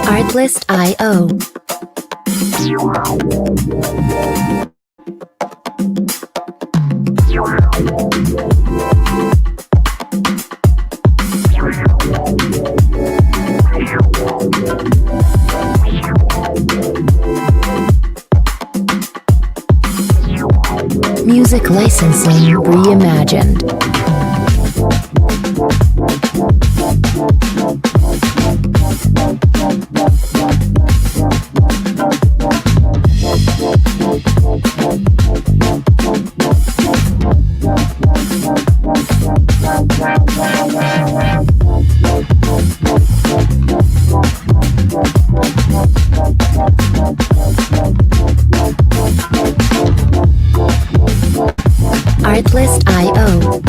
Artlist.io. Music licensing reimagined. Artlist.io.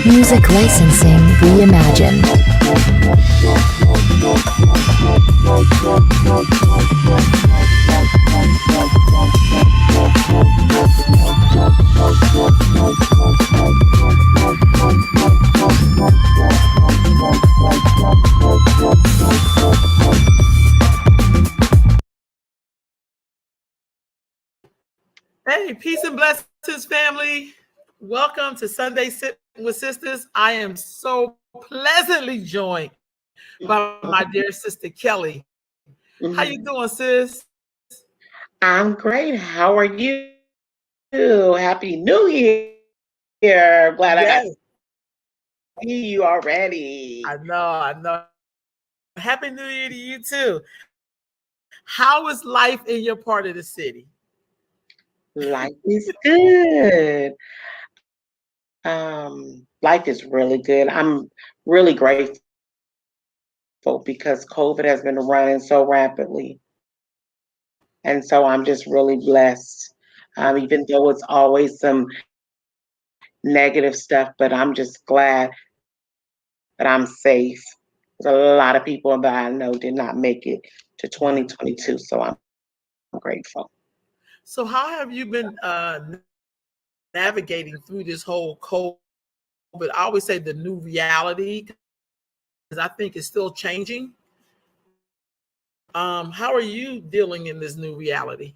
Music licensing reimagined. Hey, peace and blessings, family. Welcome to Sunday Sitting with Sisters. I am so pleasantly joined by my dear sister Kelli. How you doing, sis? I'm great. How are you? Happy New Year. Glad I got to see you already. I know. Happy New Year to you too. How is life in your part of the city? Life is good. Life is really good. I'm really grateful because COVID has been running so rapidly. And so I'm just really blessed. Even though it's always some negative stuff, but I'm just glad that I'm safe. There's a lot of people that I know did not make it to 2022, so I'm grateful. So how have you been navigating through this whole COVID? I always say the new reality, because I think it's still changing. How are you dealing in this new reality?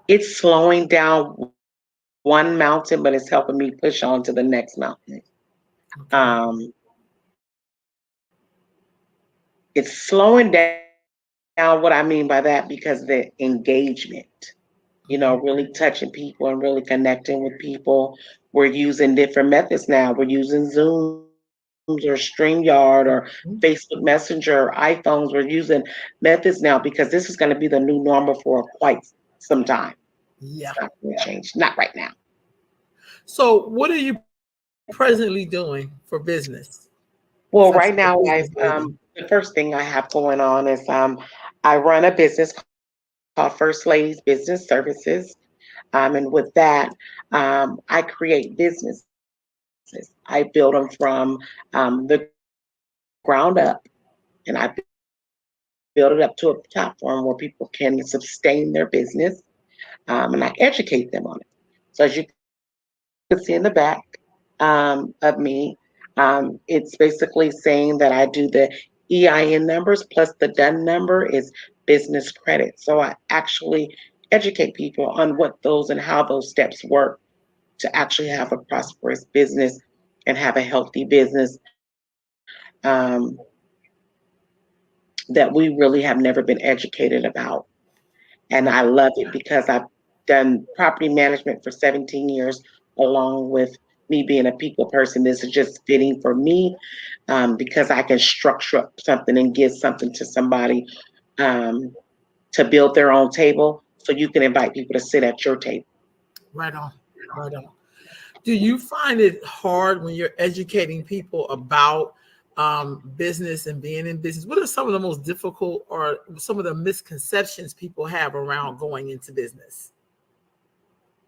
It's slowing down one mountain, but it's helping me push on to the next mountain. Okay. It's slowing down. What I mean by that, because the engagement, really touching people and really connecting with people. We're using different methods now. We're using Zoom or StreamYard or Facebook Messenger, or iPhones. We're using methods now because this is going to be the new normal for quite some time. Yeah. It's not going to change. Not right now. So what are you presently doing for business? Well, right now, the first thing I have going on is I run a business called First Ladies Business Services. And with that, I create businesses. I build them from the ground up, and I build it up to a platform where people can sustain their business, and I educate them on it. So as you can see in the back of me, it's basically saying that I do the EIN numbers plus the DUN number is business credit. So I actually educate people on what those and how those steps work to actually have a prosperous business and have a healthy business that we really have never been educated about. And I love it because I've done property management for 17 years, along with me being a people person. This is just fitting for me because I can structure up something and give something to somebody to build their own table so you can invite people to sit at your table. Right on. Do you find it hard when you're educating people about business and being in business, what are some of the most difficult or some of the misconceptions people have around going into business?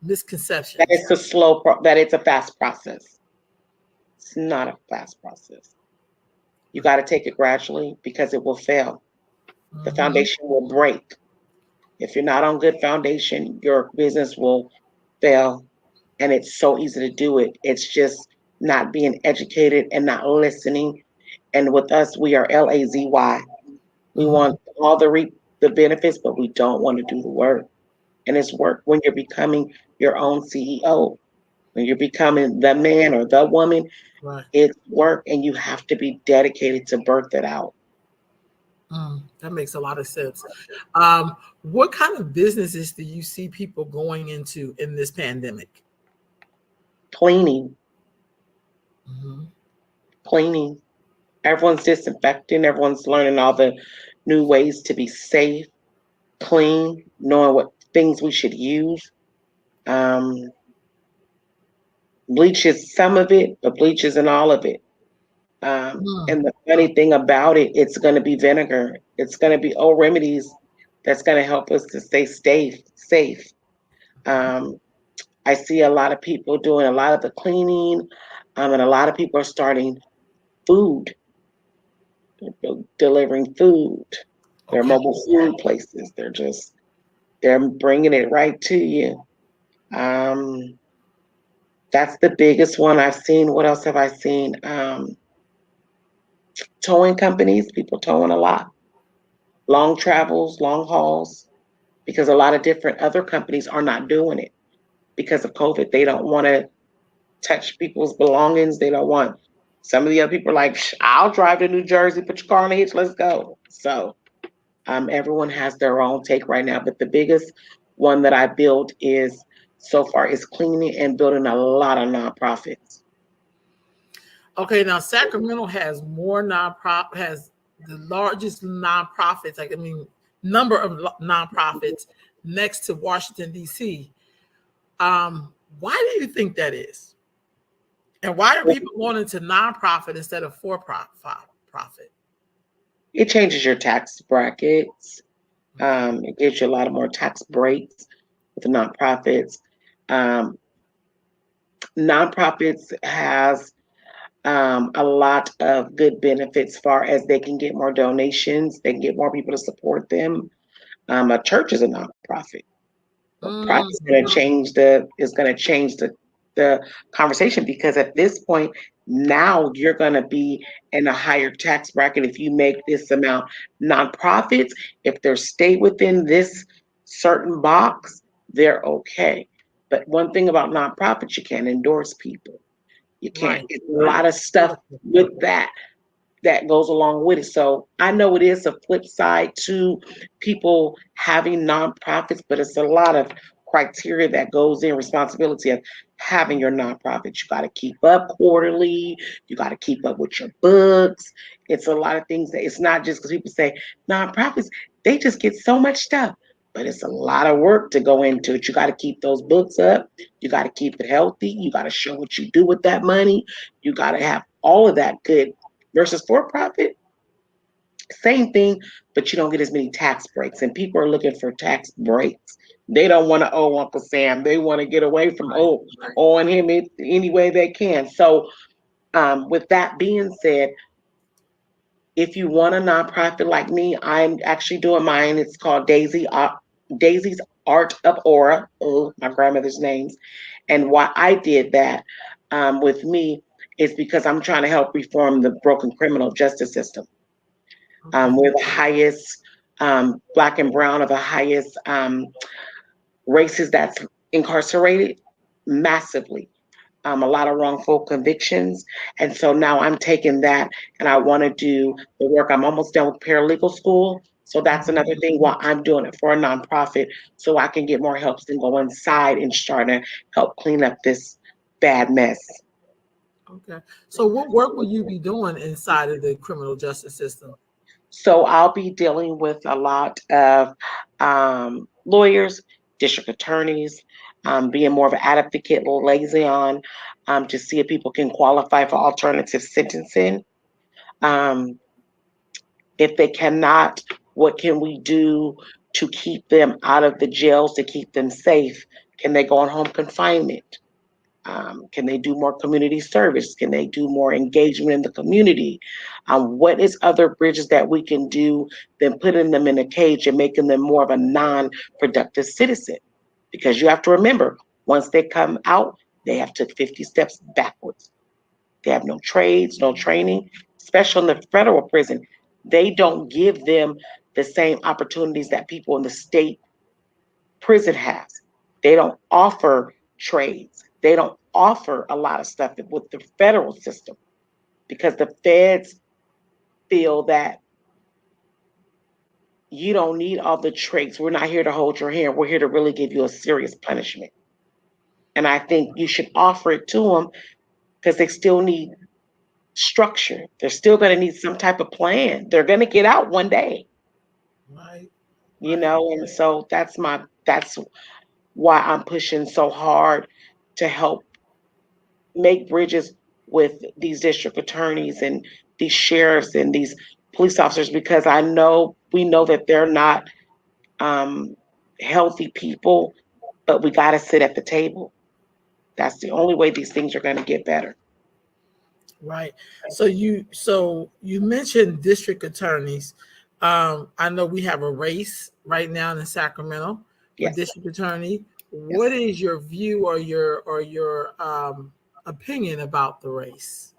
Misconceptions. That it's that it's a fast process. It's not a fast process. You got to take it gradually because it will fail. The foundation will break. If you're not on good foundation, your business will fail. And it's so easy to do it. It's just not being educated and not listening. And with us, we are lazy. We want all the benefits, but we don't want to do the work. And it's work when you're becoming your own CEO. When you're becoming the man or the woman, Right. it's work, and you have to be dedicated to birth it out. That makes a lot of sense. What kind of businesses do you see people going into in this pandemic? Cleaning. Cleaning. Everyone's disinfecting. Everyone's learning all the new ways to be safe, clean, knowing what things we should use. Bleach is some of it, but bleach isn't all of it. And the funny thing about it, it's going to be vinegar. It's going to be old remedies that's going to help us to stay safe. I see a lot of people doing a lot of the cleaning, and a lot of people are starting food, delivering food. They're mobile food places. They're bringing it right to you. That's the biggest one I've seen. What else have I seen? Towing companies, people towing a lot. Long travels, long hauls, because a lot of different other companies are not doing it because of COVID. They don't want to touch people's belongings. They don't want, some of the other people are like, I'll drive to New Jersey, put your car on the hitch, let's go. So everyone has their own take right now. But the biggest one that I built so far is cleaning and building a lot of nonprofits. Okay, now Sacramento has has the largest nonprofits, number of nonprofits next to Washington, D.C. Why do you think that is? And why are people going into nonprofit instead of for-profit? It changes your tax brackets. It gives you a lot of more tax breaks with the nonprofits. Nonprofits has a lot of good benefits as far as they can get more donations, they can get more people to support them. A church is a nonprofit. Profit's going to change the conversation, because at this point now you're going to be in a higher tax bracket if you make this amount. Nonprofits, if they're stay within this certain box, they're okay. But one thing about nonprofits, you can't endorse people. You can't get a lot of stuff with that goes along with it. So I know it is a flip side to people having nonprofits, but it's a lot of criteria that goes in, responsibility of having your nonprofit. You got to keep up quarterly. You got to keep up with your books. It's a lot of things that it's not just because people say nonprofits, they just get so much stuff, but it's a lot of work to go into it. You got to keep those books up. You got to keep it healthy. You got to show what you do with that money. You got to have all of that good. Versus for-profit, same thing, but you don't get as many tax breaks. And people are looking for tax breaks. They don't want to owe Uncle Sam. They want to get away from owing him any way they can. So with that being said, if you want a nonprofit like me, I'm actually doing mine. It's called Daisy's Art of Aura. Oh, my grandmother's names. And why I did that with me is because I'm trying to help reform the broken criminal justice system. We're the highest, Black and brown are the highest races that's incarcerated massively. A lot of wrongful convictions. And so now I'm taking that and I want to do the work. I'm almost done with paralegal school. So that's another thing why I'm doing it for a nonprofit, so I can get more help and go inside and try to help clean up this bad mess. Okay. So what work will you be doing inside of the criminal justice system? So I'll be dealing with a lot of lawyers, district attorneys, being more of an advocate, liaison, to see if people can qualify for alternative sentencing. If they cannot, what can we do to keep them out of the jails, to keep them safe? Can they go on home confinement? Can they do more community service? Can they do more engagement in the community? What is other bridges that we can do than putting them in a cage and making them more of a non-productive citizen? Because you have to remember, once they come out, they have took 50 steps backwards. They have no trades, no training, especially in the federal prison. They don't give them the same opportunities that people in the state prison has. They don't offer trades. They don't offer a lot of stuff with the federal system because the feds feel that you don't need all the tricks. We're not here to hold your hand. We're here to really give you a serious punishment. And I think you should offer it to them because they still need structure. They're still going to need some type of plan. They're going to get out one day. Right. You know, and so that's why I'm pushing so hard to help make bridges with these district attorneys and these sheriffs and these police officers, because we know that they're not healthy people, but we got to sit at the table. That's the only way these things are going to get better. Right. So you mentioned district attorneys. I know we have a race right now in Sacramento for Yes. district attorney. What is your view or your opinion about the race?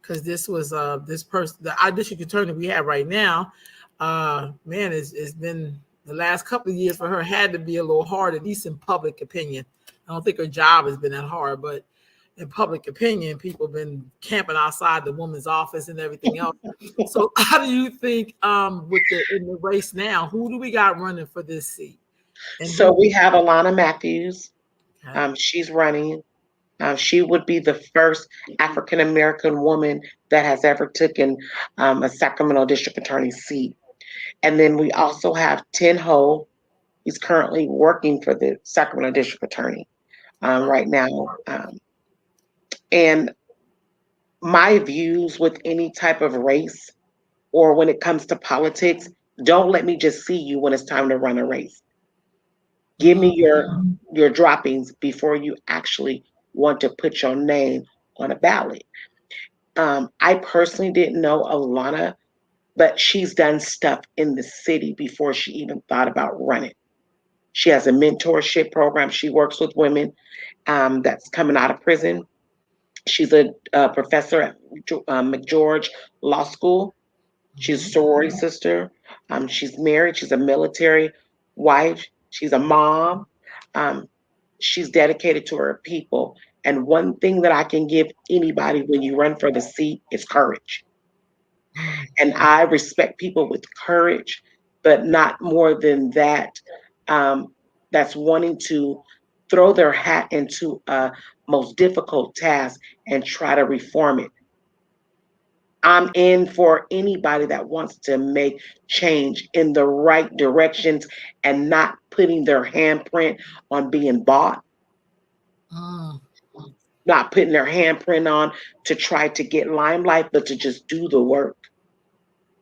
Because this was this person, our district attorney we have right now. Man, it's been the last couple of years for her had to be a little hard, at least in public opinion. I don't think her job has been that hard, but in public opinion, people have been camping outside the woman's office and everything else. So how do you think in the race now, who do we got running for this seat? And so we have Alana Matthews. Okay. She's running. She would be the first African American woman that has ever taken a Sacramento district attorney seat. And then we also have Tin Ho. He's currently working for the Sacramento district attorney right now. And my views with any type of race or when it comes to politics, don't let me just see you when it's time to run a race. Give me your droppings before you actually want to put your name on a ballot. I personally didn't know Alana, but she's done stuff in the city before she even thought about running. She has a mentorship program. She works with women that's coming out of prison. She's a professor at McGeorge Law School. She's a sorority sister. She's married. She's a military wife. She's a mom. She's dedicated to her people. And one thing that I can give anybody when you run for the seat is courage. And I respect people with courage, but not more than that. That's wanting to throw their hat into a most difficult task and try to reform it. I'm in for anybody that wants to make change in the right directions and not putting their handprint on being bought, not putting their handprint on to try to get limelight, but to just do the work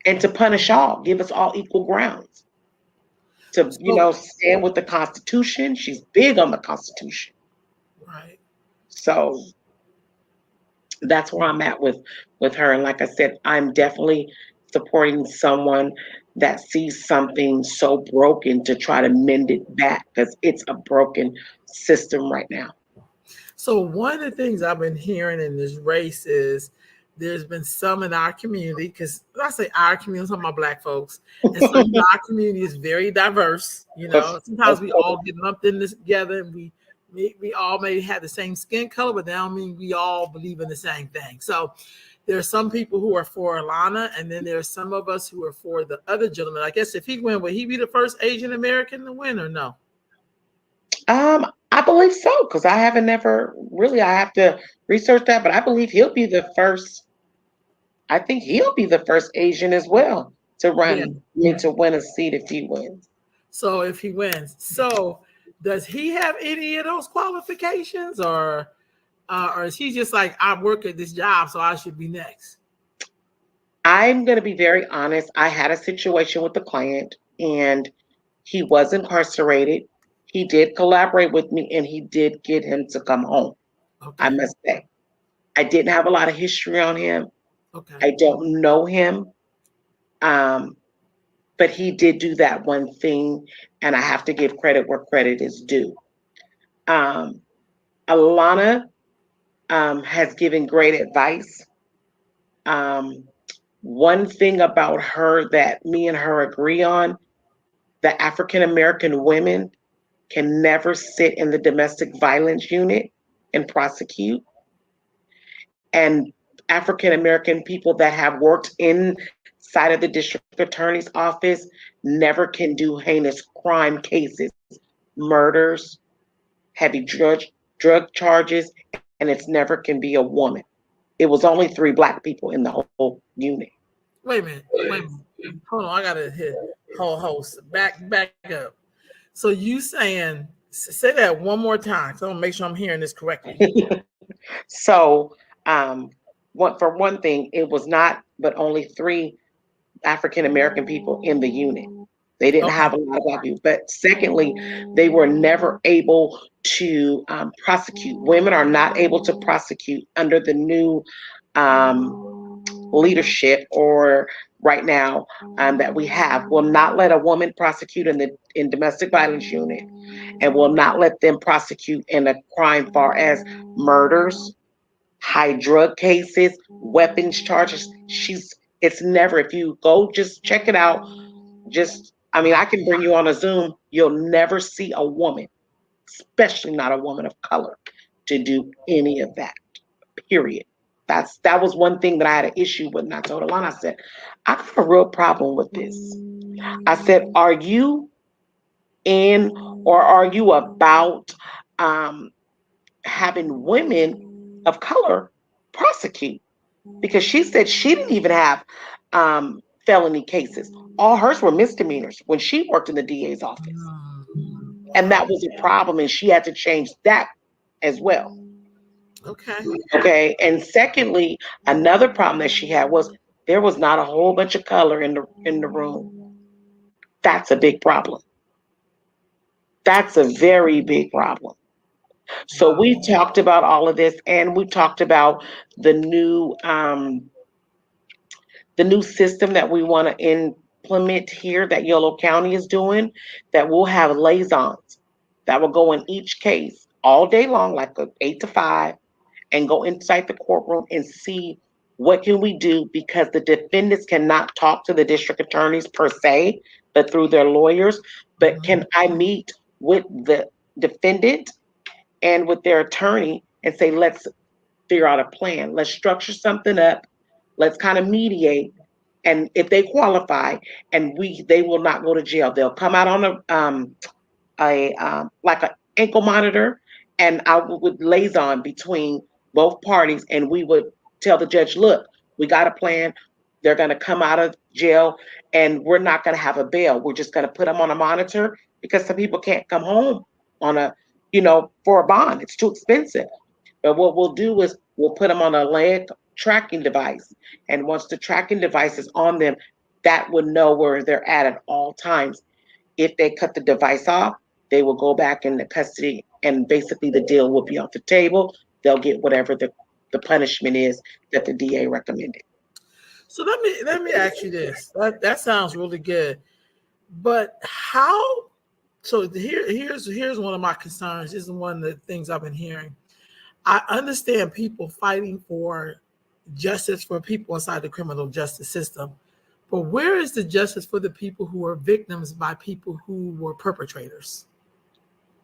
and to punish all, give us all equal grounds. To, stand with the Constitution. She's big on the Constitution. Right. So that's where I'm at with her. And like I said, I'm definitely supporting someone that sees something so broken to try to mend it back, because it's a broken system right now. So one of the things I've been hearing in this race is there's been some in our community, because when I say our community, I'm talking about Black folks, and some of our community is very diverse. Sometimes we all get lumped in this together, and we all may have the same skin color, but that don't mean we all believe in the same thing. So there are some people who are for Alana, and then there are some of us who are for the other gentleman. I guess if he win, would he be the first Asian American to win or no? I believe so, because I have to research that, but I believe he'll be the first. I think he'll be the first Asian as well to run, to win a seat if he wins. So if he wins, does he have any of those qualifications, or is he just like, I work at this job, so I should be next? I'm going to be very honest. I had a situation with the client, and he was incarcerated. He did collaborate with me, and he did get him to come home, I Okay. must say. I didn't have a lot of history on him. Okay. I don't know him. Um, but he did do that one thing, and I have to give credit where credit is due. Um, Alana has given great advice. Um, One thing about her that me and her agree on, the African American women can never sit in the domestic violence unit and prosecute. And African American people that have worked inside of the district attorney's office never can do heinous crime cases, murders, heavy drug charges, and it's never can be a woman. It was only 3 Black people in the whole unit. Wait a minute. Wait a minute. Hold on. I gotta hit host. Back up. So you saying say that one more time. So I'm gonna make sure I'm hearing this correctly. So, for one thing, it was not but only 3 African American people in the unit. They didn't Okay. have a lot of Black people. But secondly, they were never able to prosecute. Women are not able to prosecute under the new leadership or right now that we have. Will not let a woman prosecute in domestic violence unit, and will not let them prosecute in a crime far as murders, high drug cases, weapons charges. It's never, if you go just check it out, I can bring you on a Zoom, you'll never see a woman, especially not a woman of color, to do any of that. Period. That was one thing that I had an issue with, and I told Alana, I said, I got a real problem with this. I said, are you in or are you about um, having women of color prosecute? Because she said she didn't even have felony cases. All hers were misdemeanors when she worked in the DA's office. And that was a problem, and she had to change that as well. Okay. Okay. And secondly, another problem that she had was there was not a whole bunch of color in the room. That's a big problem. That's a very big problem. So Wow. we talked about all of this, and we talked about the new system that we want to implement here that Yolo County is doing, that we'll have liaisons that will go in each case all day long, like a 8 to 5, and go inside the courtroom and see what can we do, because the defendants cannot talk to the district attorneys per se, but through their lawyers. But can I meet with the defendant and with their attorney and say, let's figure out a plan. Let's structure something up. Let's kind of mediate. And if they qualify, and they will not go to jail. They'll come out on a like an ankle monitor, and I would liaison between both parties, and we would tell the judge, look, we got a plan. They're going to come out of jail, and we're not going to have a bail. We're just going to put them on a monitor, because some people can't come home on for a bond. It's too expensive. But what we'll do is we'll put them on a leg tracking device. And once the tracking device is on them, that would know where they're at all times. If they cut the device off, they will go back into custody, and basically the deal will be off the table. They'll get whatever the punishment is that the DA recommended. So let me ask you this. That sounds really good. But how so here's one of my concerns. This is one of the things I've been hearing. I understand people fighting for justice for people inside the criminal justice system, but where is the justice for the people who are victims by people who were perpetrators?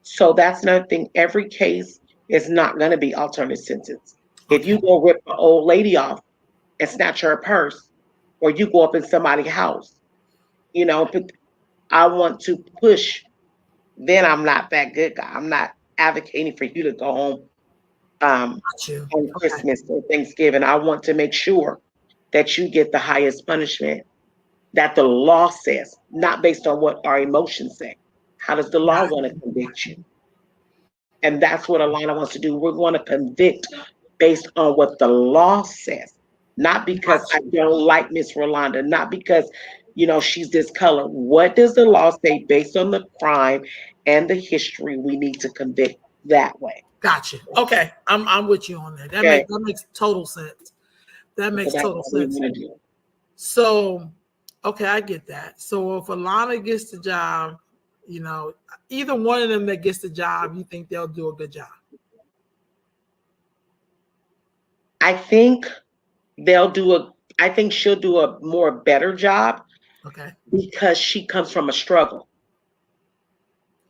So that's another thing. Every case is not going to be alternate sentence. If Okay. you go rip an old lady off and snatch her purse, or you go up in somebody's house, but I want to push, then I'm not that good guy. I'm not advocating for you to go home Got you. on Okay. Christmas or Thanksgiving. I want to make sure that you get the highest punishment that the law says, not based on what our emotions say. How does the law Got want to you. convict you? And that's what Alana wants to do. We're going to convict based on what the law says, Not because I don't like Miss Rolanda, not because, she's this color. What does the law say based on the crime and the history we need to convict that way? Gotcha. Okay. I'm with you on that. Okay. That makes total sense. That makes So total that's what we sense. want to do. So, okay, I get that. So if Alana gets the job, either one of them that gets the job, you think they'll do a good job? I think she'll do a better job. Okay. Because she comes from a struggle.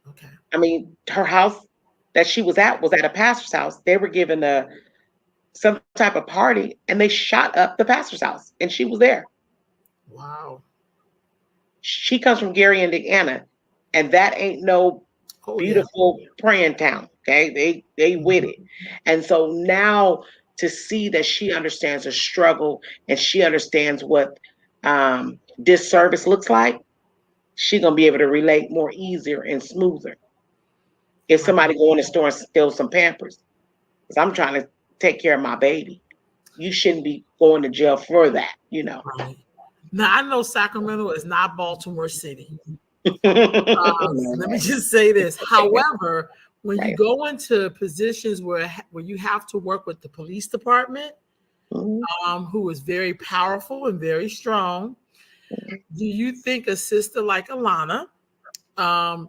Okay. I mean, her house that she was at a pastor's house. They were given some type of party and they shot up the pastor's house and she was there. Wow. She comes from Gary, Indiana, and that ain't no beautiful praying town. Okay. They with it. And so now to see that she understands the struggle and she understands what disservice looks like, she's gonna be able to relate more easier and smoother. If somebody go in the store and steal some Pampers, because I'm trying to take care of my baby, you shouldn't be going to jail for that, Right. Now I know Sacramento is not Baltimore City. Let me just say this. However, when you go into positions where you have to work with the police department, who is very powerful and very strong, do you think a sister like Alana,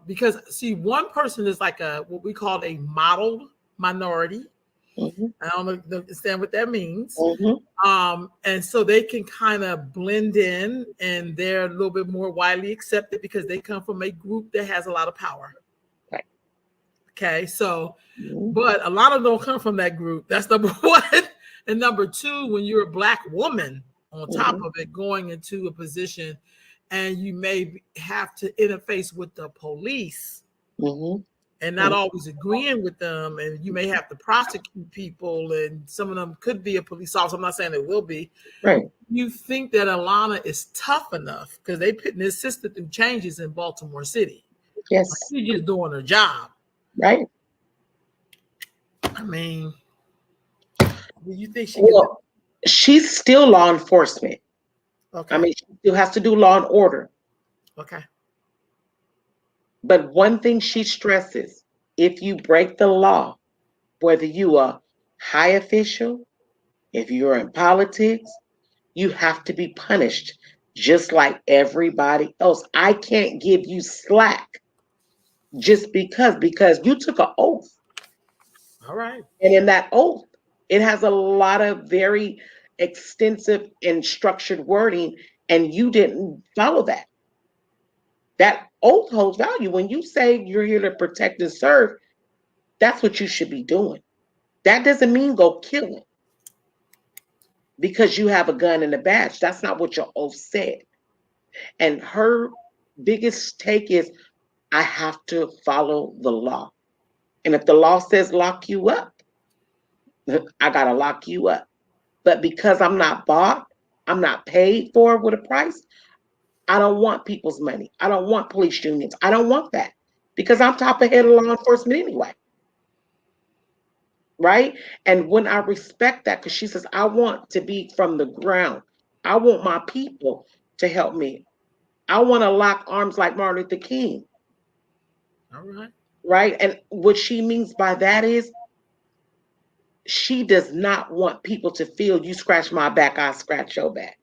because see, one person is like what we call a modeled minority. I don't understand what that means. And so they can kind of blend in and they're a little bit more widely accepted because they come from a group that has a lot of power. Right. Okay, so, but a lot of them don't come from that group. That's number one. And number two, when you're a Black woman on top of it, going into a position and you may have to interface with the police and not always agreeing with them, and you may have to prosecute people, and some of them could be a police officer. I'm not saying it will be. Right. You think that Alana is tough enough because they putting this sister through changes in Baltimore City? Yes. She's just doing her job. Right. I mean, do you think she she's still law enforcement. Okay. I mean, she still has to do law and order. Okay. But one thing she stresses, if you break the law, whether you are high official, if you're in politics, you have to be punished just like everybody else. I can't give you slack just because you took an oath. All right. And in that oath, it has a lot of very extensive and structured wording, and you didn't follow that. That oath holds value. When you say you're here to protect and serve, that's what you should be doing. That doesn't mean go killing because you have a gun and a badge. That's not what your oath said. And her biggest take is, I have to follow the law. And if the law says lock you up, I got to lock you up. But because I'm not bought, I'm not paid for with a price, I don't want people's money. I don't want police unions. I don't want that because I'm top of head of law enforcement anyway. Right? And when I respect that, because she says, I want to be from the ground. I want my people to help me. I want to lock arms like Martin Luther King. All right. Right? And what she means by that is she does not want people to feel you scratch my back, I scratch your back.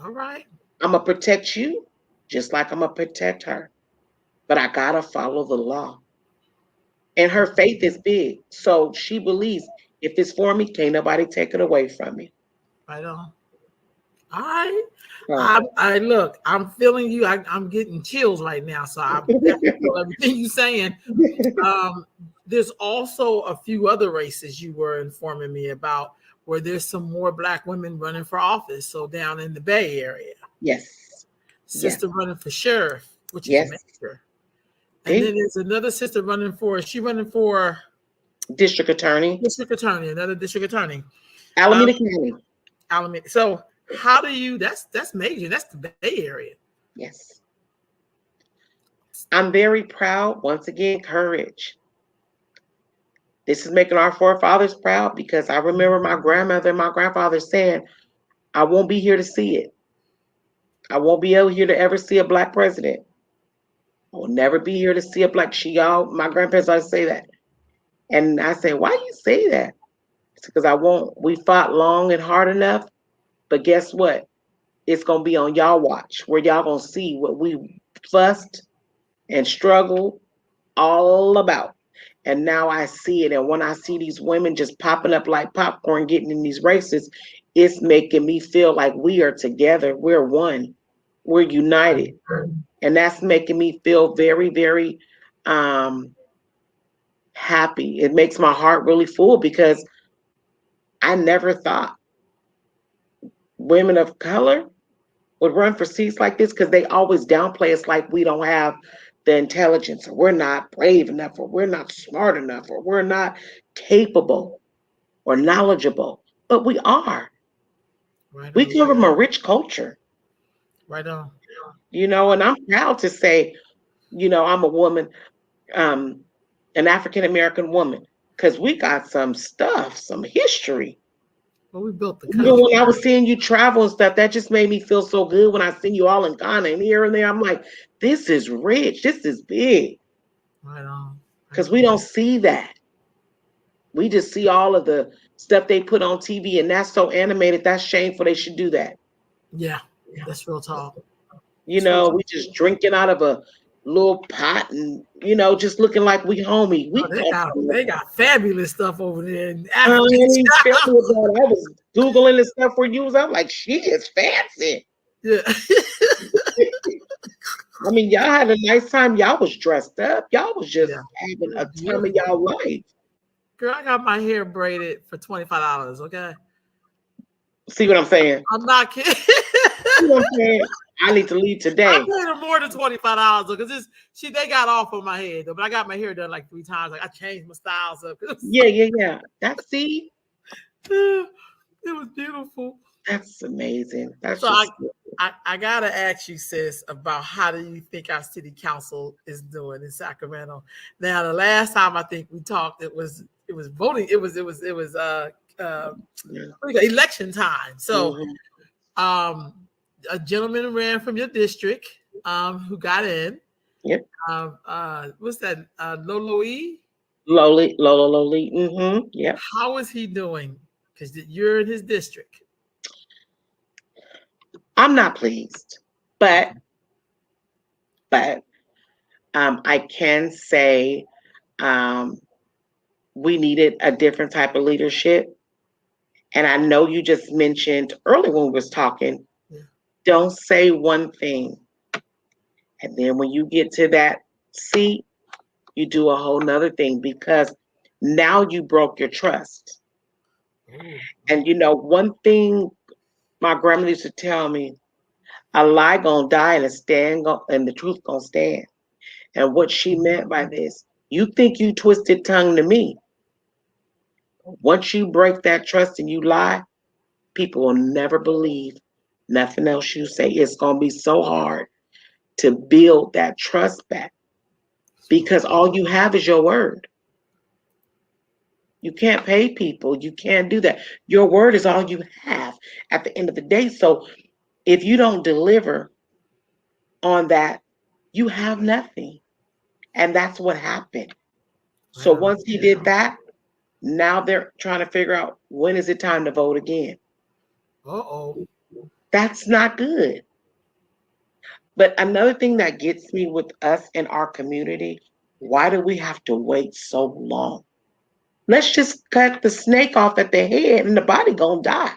All right. I'm going to protect you just like I'm going to protect her. But I got to follow the law. And her faith is big. So she believes if it's for me, can't nobody take it away from me. Right on. All right. I look, I'm feeling you. I'm getting chills right now. So I definitely feel everything you're saying. There's also a few other races you were informing me about where there's some more Black women running for office. So down in the Bay Area. Yes. Sister running for sheriff, which is major. And then there's another sister running for, is she running for district attorney? District attorney, another district attorney. Alameda County. Alameda. So how do you, that's major. That's the Bay Area. Yes. I'm very proud. Once again, courage. This is making our forefathers proud because I remember my grandmother and my grandfather saying, I won't be here to see it. I won't be able here to ever see a black president. I will never be here to see a black my grandparents always say that. And I say, why you say that? It's because we fought long and hard enough, but guess what? It's gonna be on y'all watch where y'all gonna see what we fussed and struggled all about. And now I see it. And when I see these women just popping up like popcorn, getting in these races, it's making me feel like we are together. We're one. We're united. And that's making me feel very, very happy. It makes my heart really full because I never thought women of color would run for seats like this because they always downplay us like we don't have the intelligence, or we're not brave enough, or we're not smart enough, or we're not capable or knowledgeable. But we are. Right We on. come from a rich culture. Right on. And I'm proud to say, I'm a woman, an African American woman, because we got some stuff, some history. Well, we built the country. When I was seeing you travel and stuff, that just made me feel so good when I seen you all in Ghana and here and there. I'm like, this is rich. This is big. Right on. Because we don't see that. We just see all of the stuff they put on TV, and that's so animated. That's shameful. They should do that. Yeah, that's real talk. We just drinking out of a little pot and, just looking like we homie. They got fabulous stuff over there in I Africa. was Googling the stuff for you. I was like, she is fancy. Yeah. I mean, y'all had a nice time. Y'all was dressed up. Y'all was just having a time of y'all life. Girl, I got my hair braided for $25, okay? See what I'm saying? I'm not kidding. See what I'm saying? I need to leave today. I paid her more than $25 because they got off on my head though, but I got my hair done like 3 times. Like I changed my styles up. Yeah. That's it was beautiful. That's amazing. That's so I gotta ask you, sis, about how do you think our city council is doing in Sacramento? Now, the last time I think we talked, it was voting. It was election time. So, a gentleman ran from your district, who got in. Yep. What's that? Lolo-E? Loli. Mm-hmm. Yep. How is he doing? Because you're in his district. I'm not pleased, but I can say we needed a different type of leadership. And I know you just mentioned earlier when we was talking, don't say one thing. And then when you get to that seat, you do a whole nother thing because now you broke your trust. And one thing my grandmother used to tell me, a lie gonna die and the truth gonna stand. And what she meant by this, you think you twisted tongue to me. Once you break that trust and you lie, people will never believe nothing else you say. It's gonna be so hard to build that trust back because all you have is your word. You can't pay people. You can't do that. Your word is all you have at the end of the day. So if you don't deliver on that, you have nothing. And that's what happened. So once he did that, now they're trying to figure out when is it time to vote again. Uh-oh. That's not good. But another thing that gets me with us in our community, why do we have to wait so long? Let's just cut the snake off at the head and the body gonna die.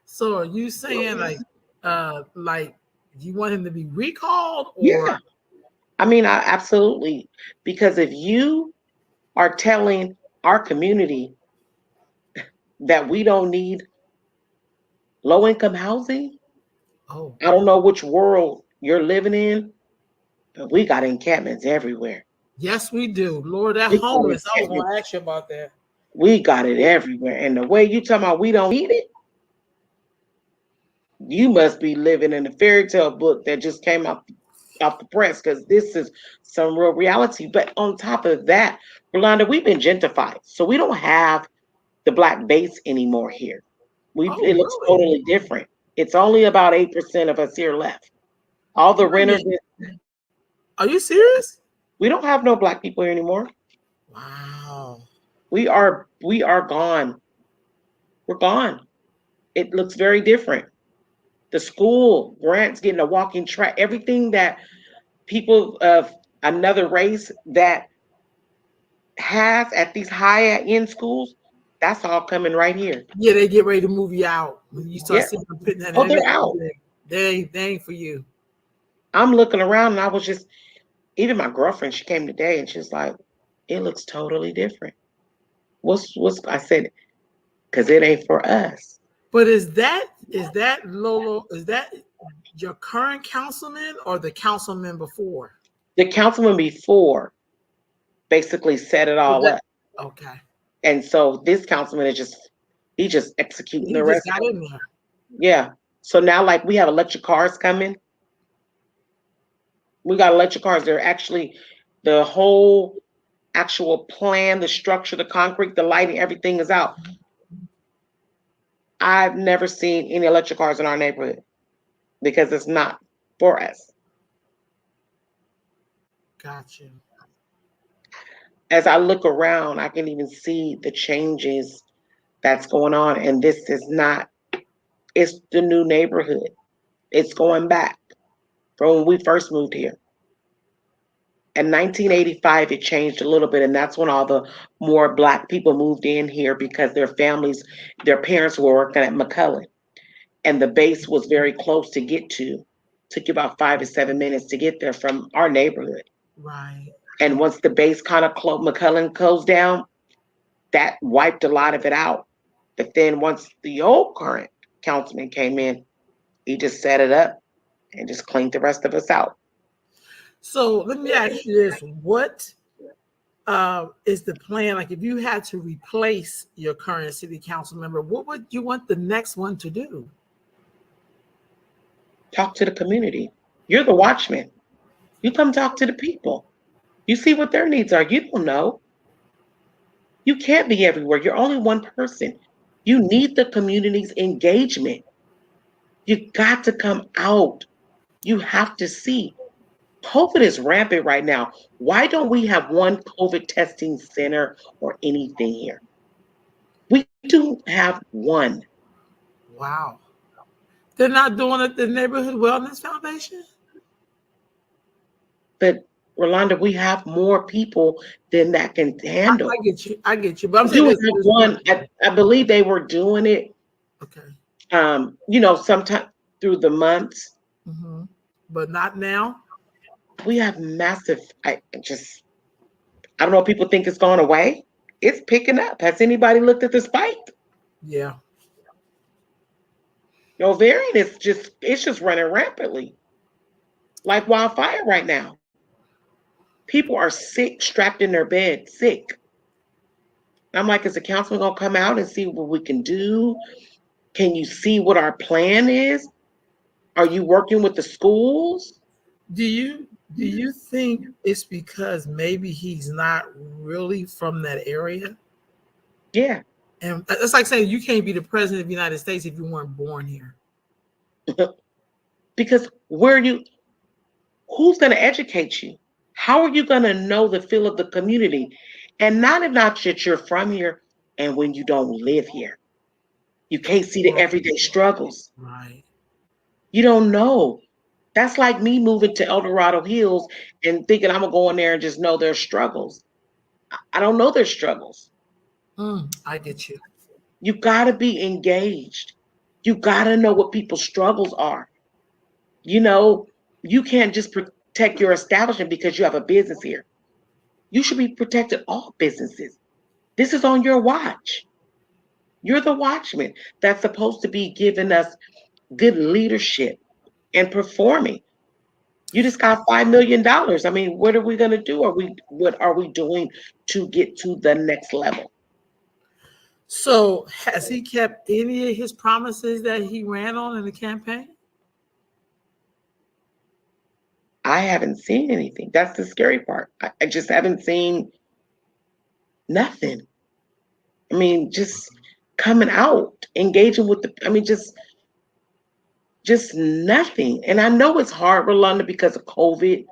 So are you saying like you want him to be recalled? Or? Yeah. I mean, absolutely. Because if you are telling our community that we don't need low-income housing, I don't know which world you're living in, but we got encampments everywhere. Yes, we do. Lord, that homeless, I was going to ask you about that. We got it everywhere. And the way you talking about we don't need it, you must be living in a fairy tale book that just came out off the press because this is some real reality. But on top of that, Rolanda, we've been gentrified, so we don't have the black base anymore here. Oh, It looks really? totally different. It's only about 8% of us here left. All the renters, Are you serious? we don't have no black people here anymore. Wow. We are gone. We're gone. It looks very different. The school grants getting a walking track, everything that people of another race that has at these high end schools, that's all coming right here. Yeah, they get ready to move you out when you start Yeah. seeing them putting that Oh, in. they're out. They ain't for you. I'm looking around and I was just, even my girlfriend, she came today and she's like, it looks totally different. What's I said, because it ain't for us. But is that Lolo? Is that your current councilman or the councilman before? The councilman before basically set it all up. Okay. And so this councilman is just executing He the just rest. got in there. Yeah. So now, like, we have electric cars coming. We got electric cars. They're actually the whole actual plan, the structure, the concrete, the lighting, everything is out. I've never seen any electric cars in our neighborhood because it's not for us. Gotcha. As I look around, I can even see the changes that's going on. And this is not, it's the new neighborhood. It's going back from when we first moved here. In 1985, it changed a little bit, and that's when all the more black people moved in here because their families, their parents were working at McCullen, and the base was very close to get to. Took you about 5 to 7 minutes to get there from our neighborhood. Right. And once the base kind of McCullen closed down, that wiped a lot of it out. But then once the old current councilman came in, he just set it up and just cleaned the rest of us out. So let me ask you this: what is the plan? Like, if you had to replace your current city council member, what would you want the next one to do? Talk to the community. You're the watchman. You come talk to the people. You see what their needs are. You don't know. You can't be everywhere. You're only one person. You need the community's engagement. You got to come out. You have to see. COVID is rampant right now. Why don't we have one COVID testing center or anything here? We do have one. Wow. They're not doing it at the Neighborhood Wellness Foundation? But Rolanda, we have more people than that can handle. I get you. I get you. But I'm Do saying have one. I believe they were doing it. Okay. Sometime through the months. Mm-hmm. But not now. We have massive. I don't know if people think it's gone away. It's picking up. Has anybody looked at the spike? Yeah. Ovarian is just running rampantly, like wildfire right now. People are sick, strapped in their bed, sick. I'm like, is the councilman gonna come out and see what we can do? Can you see what our plan is? Are you working with the schools? Do you think it's because maybe he's not really from that area? Yeah. And it's like saying you can't be the president of the United States if you weren't born here. Because who's going to educate you? How are you going to know the feel of the community? And not that you're from here and when you don't live here. You can't see the everyday struggles. Right. You don't know. That's like me moving to El Dorado Hills and thinking I'm going to go in there and just know their struggles. I don't know their struggles. I get you. You got to be engaged. You got to know what people's struggles are. You can't just protect your establishment because you have a business here. You should be protecting all businesses. This is on your watch. You're the watchman that's supposed to be giving us good leadership and performing. You just got $5 million. I mean, what are we going to do? What are we doing to get to the next level? So has he kept any of his promises that he ran on in the campaign? I haven't seen anything. That's the scary part. I just haven't seen nothing. I mean, just coming out, engaging with just nothing. And I know it's hard, Rolanda, because of COVID,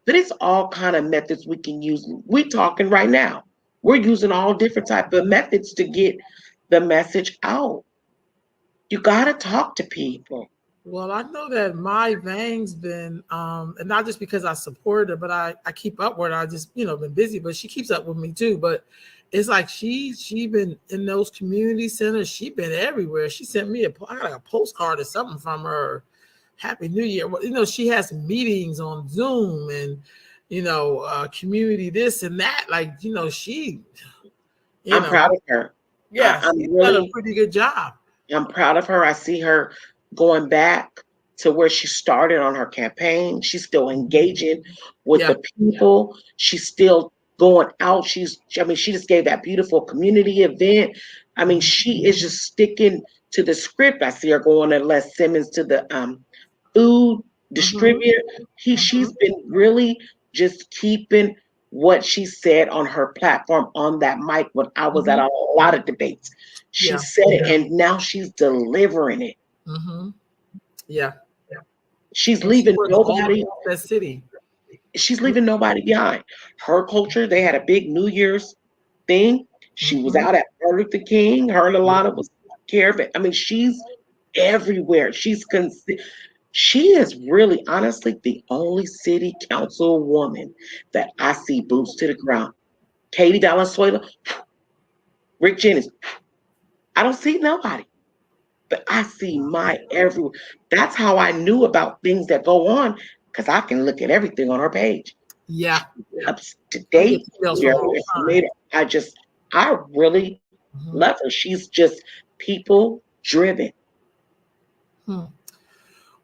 but it's all kind of methods we can use. We're talking right now. We're using all different type of methods to get the message out. You got to talk to people. Well, I know that my Vang's been, and not just because I support her, but I keep up with her. I just, been busy, but she keeps up with me too. But it's like she been in those community centers. She been everywhere. She sent me I got like a postcard or something from her. Happy New Year. Well, she has meetings on Zoom and, community this and that. Like, she, I'm proud of her. Yeah, she's done a pretty good job. I'm proud of her. I see her going back to where she started on her campaign. She's still engaging with the people. She's still going out. She just gave that beautiful community event. I mean, she is just sticking to the script. I see her going to Les Simmons to the food distributor. She's been really just keeping what she said on her platform on that mic when I was at a lot of debates. She said it, and now she's delivering it. Yeah. She's leaving nobody. That city. She's leaving nobody behind. Her culture, they had a big New Year's thing. She was out at Martin Luther King. Her and Alana was caravan. I mean, she's everywhere. She is really, honestly, the only city council woman that I see boots to the ground. Katie Valenzuela, Rick Jennings. I don't see nobody, but I see my everywhere. That's how I knew about things that go on, because I can look at everything on her page. Yeah. Up to date. I really love her. She's just people driven.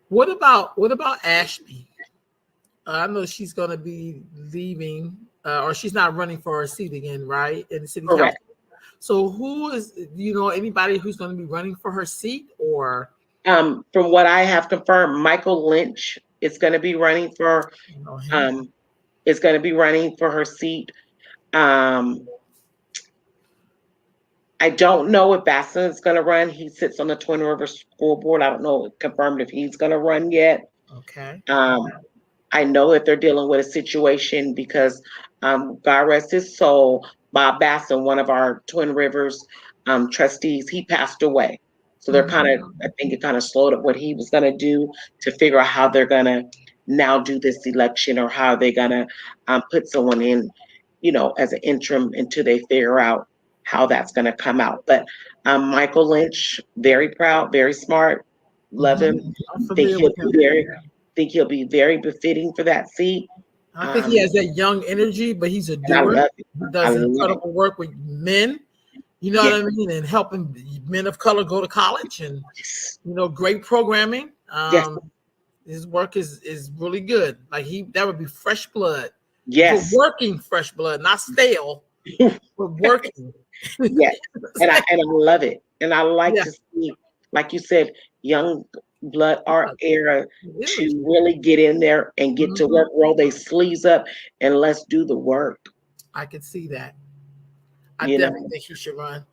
What about Ashby? I know she's going to be leaving, or she's not running for her seat again, right? In the city council. So who is, anybody who's going to be running for her seat, or? From what I have confirmed, Michael Lynch is going to be running for, her seat. I don't know if Basson is going to run. He sits on the Twin Rivers School Board. I don't know confirmed if he's going to run yet. Okay. I know that they're dealing with a situation because, God rest his soul, Bob Basson, one of our Twin Rivers trustees, he passed away. So they're I think it kind of slowed up what he was going to do to figure out how they're going to now do this election, or how they're going to put someone in, as an interim until they figure out how that's going to come out. But Michael Lynch, very proud, very smart, love him. Think he'll be very befitting for that seat. I think he has that young energy, but he's a doer. He does incredible work with men. You know what I mean? And helping men of color go to college, and great programming. His work is really good. Like that would be fresh blood. Yes. But working fresh blood, not stale, but working. Yes. And I love it. And I like to see, like you said, young blood, our era, to really get in there and get to work, roll their sleeves up, and let's do the work. I could see that. I definitely think he should run.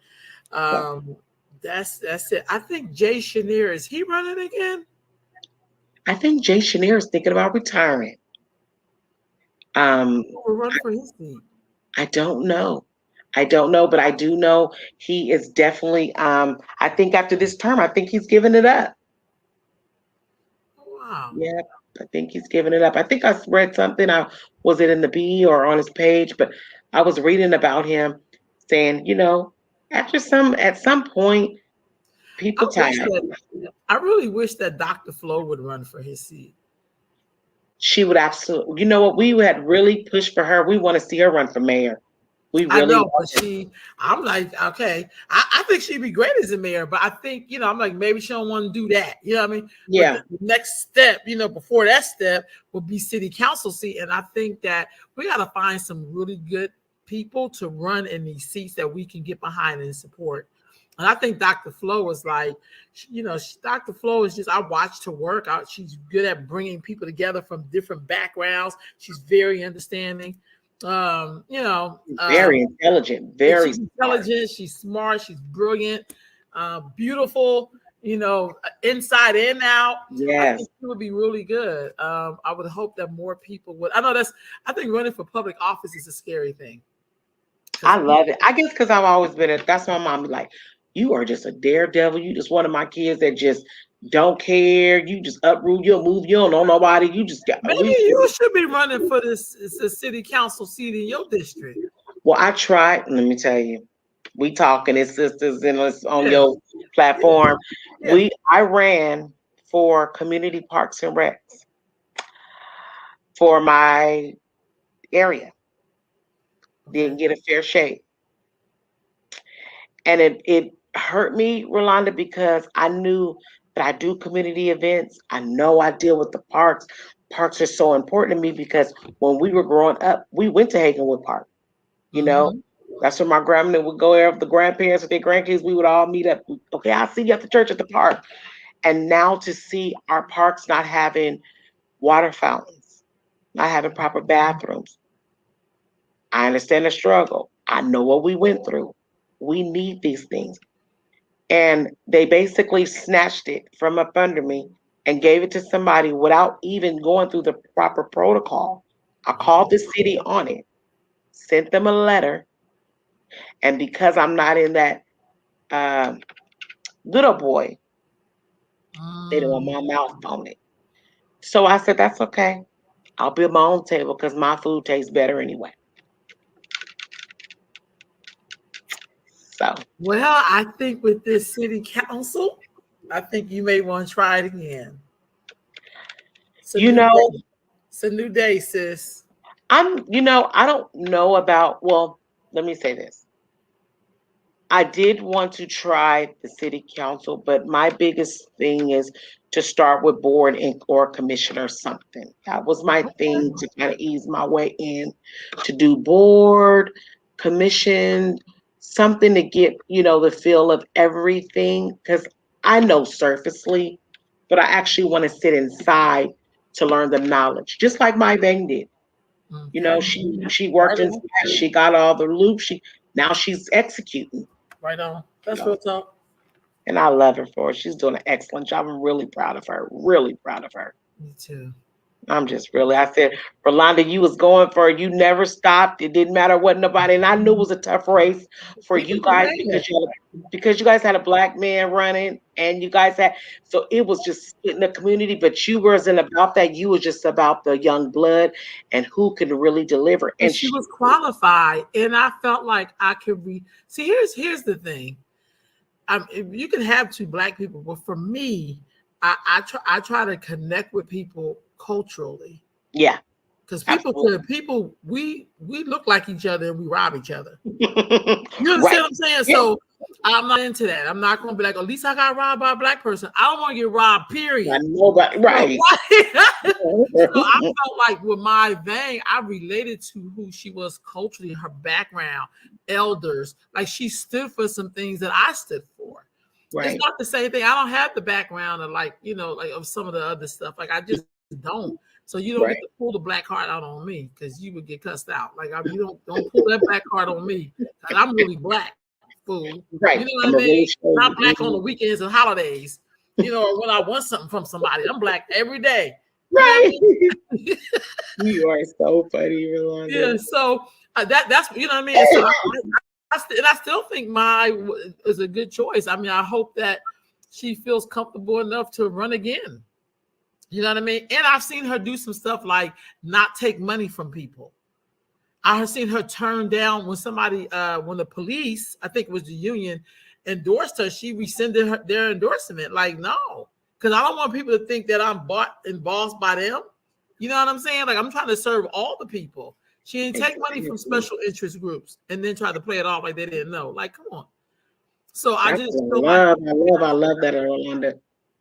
That's it. I think Jay Chenier, is he running again? I think Jay Chenier is thinking about retiring. Who will run for his seat? I don't know, but I do know he is definitely. I think after this term, I think he's giving it up. Wow. Yeah, I think he's giving it up. I think I read something. Was it in the B or on his page? But I was reading about him saying, at some point, people tired. I really wish that Dr. Flo would run for his seat. She would absolutely. You know what? We had really pushed for her. We want to see her run for mayor. We really. I know, but I'm like, okay, I think she'd be great as a mayor, but I think, I'm like, maybe she don't want to do that. You know what I mean? Yeah. But the next step, before that step would be city council seat. And I think that we got to find some really good people to run in these seats that we can get behind and support. And I think Dr. Flo was like, Dr. Flo is just, I watched her work out. She's good at bringing people together from different backgrounds. She's very understanding. Very intelligent, very she's intelligent. She's smart. She's brilliant, beautiful, inside and out. Yes. I think it would be really good. I would hope that more people would. I think running for public office is a scary thing. I love it. I guess because I've always been that's my mom be like, you are just a daredevil. You just one of my kids that just don't care. You just uproot, you'll move, you don't know nobody. You just got maybe you should be running for this city council seat in your district. Well, I tried. Let me tell you, we talking as sisters and it's on your platform. Yeah. I ran for community parks and recs for my area. Didn't get a fair shake. And it hurt me, Rolanda, because I knew that I do community events. I know I deal with the parks. Parks are so important to me because when we were growing up, we went to Hagenwood Park. That's where my grandmother would go there with the grandparents with their grandkids. We would all meet up. Okay, I'll see you at the church at the park. And now to see our parks not having water fountains, not having proper bathrooms. I understand the struggle. I know what we went through. We need these things. And they basically snatched it from up under me and gave it to somebody without even going through the proper protocol. I called the city on it, sent them a letter. And because I'm not in that little boy, they don't want my mouth on it. So I said, that's okay. I'll build my own table because my food tastes better anyway. So, well, I think with this city council, I think you may want to try it again. It's a new day, sis. I don't know about, well, let me say this. I did want to try the city council, but my biggest thing is to start with board or commission or something. That was my thing to kind of ease my way in, to do board, commission, something to get, the feel of everything. Because I know surfacely, but I actually want to sit inside to learn the knowledge, just like my Bang did. She worked inside, she got all the loops. Now she's executing. Right on. That's real talk. And I love her for it. She's doing an excellent job. I'm really proud of her. Really proud of her. Me too. I'm just really, I said, Rolanda, you was going for it. You never stopped. It didn't matter what nobody. And I knew it was a tough race for you guys because you guys had a black man running and you guys had, so it was just in the community, but you wasn't about that. You was just about the young blood and who can really deliver. And she was qualified. And I felt like I could see, here's the thing. You can have two black people, but for me, I try to connect with people culturally. Yeah. Because we look like each other and we rob each other. You understand what I'm saying? Yeah. So I'm not into that. I'm not going to be like, at least I got robbed by a black person. I don't want to get robbed, period. I know, but right. So I felt like with my vein, I related to who she was culturally, her background, elders. Like she stood for some things that I stood for. Right. It's not the same thing. I don't have the background of like of some of the other stuff. Like I just don't. So you don't get to pull the black card out on me because you would get cussed out. Like you don't pull that black card on me. I'm really black, fool. Right. You know what I mean? I'm black on the weekends and holidays. When I want something from somebody, I'm black every day. Right. You are so funny, Rolanda. Yeah. So that's what I mean. So I still think Mai is a good choice. I mean, I hope that she feels comfortable enough to run again. You know what I mean? And I've seen her do some stuff like not take money from people. I have seen her turn down when when the police, I think it was the union, endorsed her. She rescinded their endorsement. Like, no, because I don't want people to think that I'm bought and bossed by them. You know what I'm saying? Like, I'm trying to serve all the people. She didn't take money from special interest groups and then try to play it off like they didn't know. Like, come on. So I love that, Rolanda.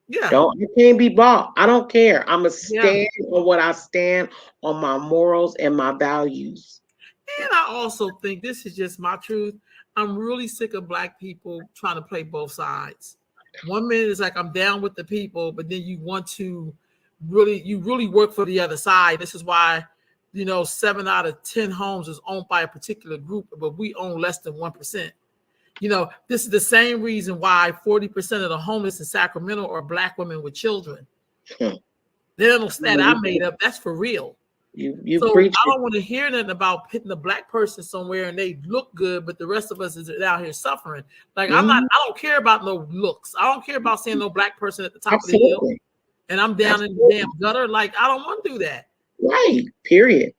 Yeah. You can't be bought. I don't care. I'm a stand on what I stand on, my morals and my values. And I also think this is just my truth. I'm really sick of Black people trying to play both sides. 1 minute is like I'm down with the people, but then you want to really work for the other side. This is why, 7 out of 10 homes is owned by a particular group, but we own less than 1%. This is the same reason why 40% of the homeless in Sacramento are Black women with children. That little stat I made up, that's for real. So I don't want to hear nothing about pitting a Black person somewhere and they look good, but the rest of us is out here suffering. Like I don't care about no looks. I don't care about seeing no Black person at the top of the hill and I'm down in the damn gutter. Like I don't want to do that. Right. Period.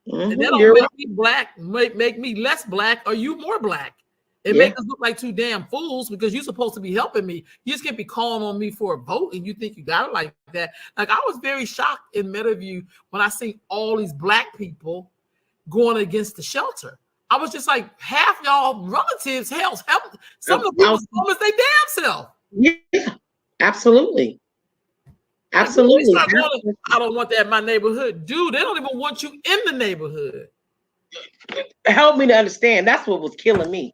And that don't make me Black, make me less Black, or you more Black. It makes us look like two damn fools because you're supposed to be helping me. You just can't be calling on me for a vote and you think you got it like that. Like I was very shocked in Meadowview when I seen all these Black people going against the shelter. I was just like, half y'all relatives, help some of the people homeless they damn self. Yeah, absolutely. Absolutely. I don't want that in my neighborhood. Dude, they don't even want you in the neighborhood. Help me to understand. That's what was killing me.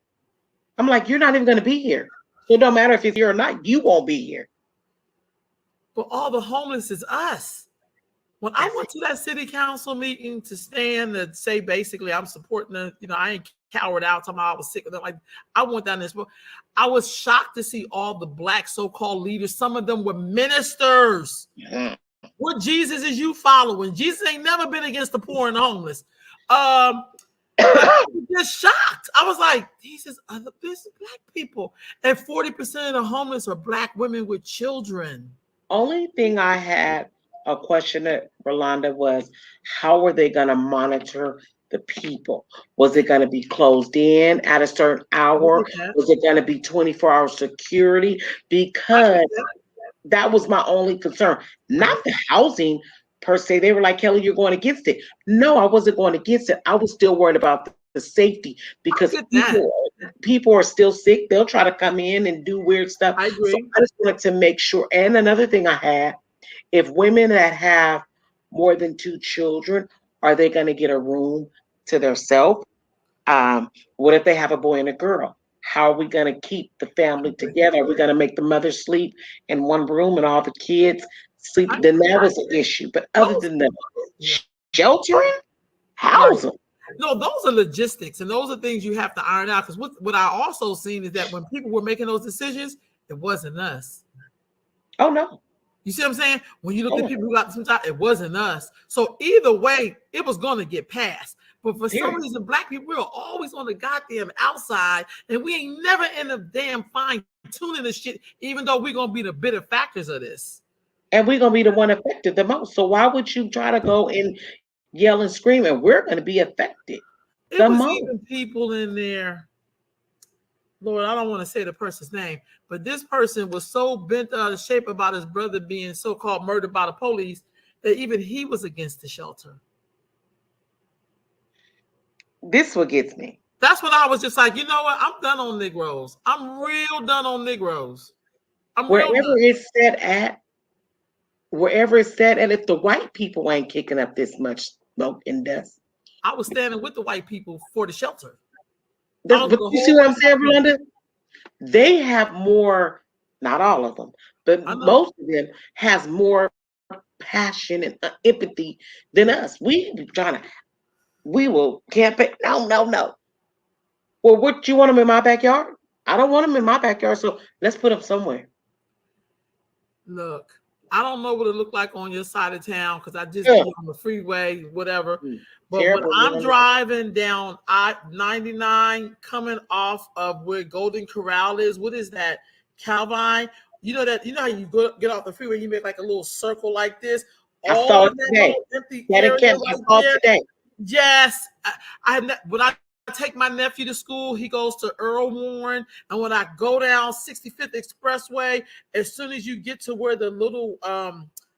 I'm like, you're not even going to be here. So it don't matter if it's here or not, you won't be here. But all the homeless is us. When I went to that city council meeting to stand and say, basically, I'm supporting the, I ain't cowered out talking about I was sick of them. Like I went down this, but I was shocked to see all the Black so-called leaders. Some of them were ministers. What Jesus is you following? Jesus ain't never been against the poor and the homeless. I was just shocked. I was like, these is other Black people. And 40% of the homeless are Black women with children. Only thing I had a question at Rolanda was, how were they going to monitor the people? Was it going to be closed in at a certain hour? Was it going to be 24-hour security? Because that was my only concern. Not the housing per se. They were like, Kelly, you're going against it. No, I wasn't going against it. I was still worried about the safety because people are still sick. They'll try to come in and do weird stuff. I agree. So I just wanted to make sure. And another thing I had, if women that have more than 2 children, are they going to get a room to themselves? What if they have a boy and a girl? How are we going to keep the family together? Are we going to make the mother sleep in one room and all the kids sleep? Then that was an issue. But other than that, sheltering, housing. No, those are logistics, and those are things you have to iron out. Because what I also seen is that when people were making those decisions, it wasn't us. Oh no. You see what I'm saying? When you look at people who got some time, it wasn't us. So either way, it was going to get passed. But for some reason, Black people, we're always on the goddamn outside, and we ain't never in the damn fine tuning this shit, even though we're going to be the bitter factors of this. And we're going to be the one affected the most. So why would you try to go and yell and scream, and we're going to be affected the most? Even people in there, Lord, I don't want to say the person's name, but this person was so bent out of shape about his brother being so-called murdered by the police that even he was against the shelter. This what gets me. That's when I was just like, you know what? I'm done on Negroes. I'm real done on Negroes. Wherever it's set at, if the white people ain't kicking up this much smoke and dust. I was standing with the white people for the shelter. But you see what I'm saying, Rolanda? They have more, not all of them, but most of them has more passion and empathy than us. We will campaign. No. Well, what, you want them in my backyard? I don't want them in my backyard, so let's put them somewhere. Look, I don't know what it looked like on your side of town because I just be on the freeway, whatever. But when I'm driving down I-99 coming off of where Golden Corral is, what is that? Calvine? You know how you get off the freeway, you make like a little circle like this. I saw it today. I saw it today. Yes. When I take my nephew to school, he goes to Earl Warren. And when I go down 65th Expressway, as soon as you get to where the little,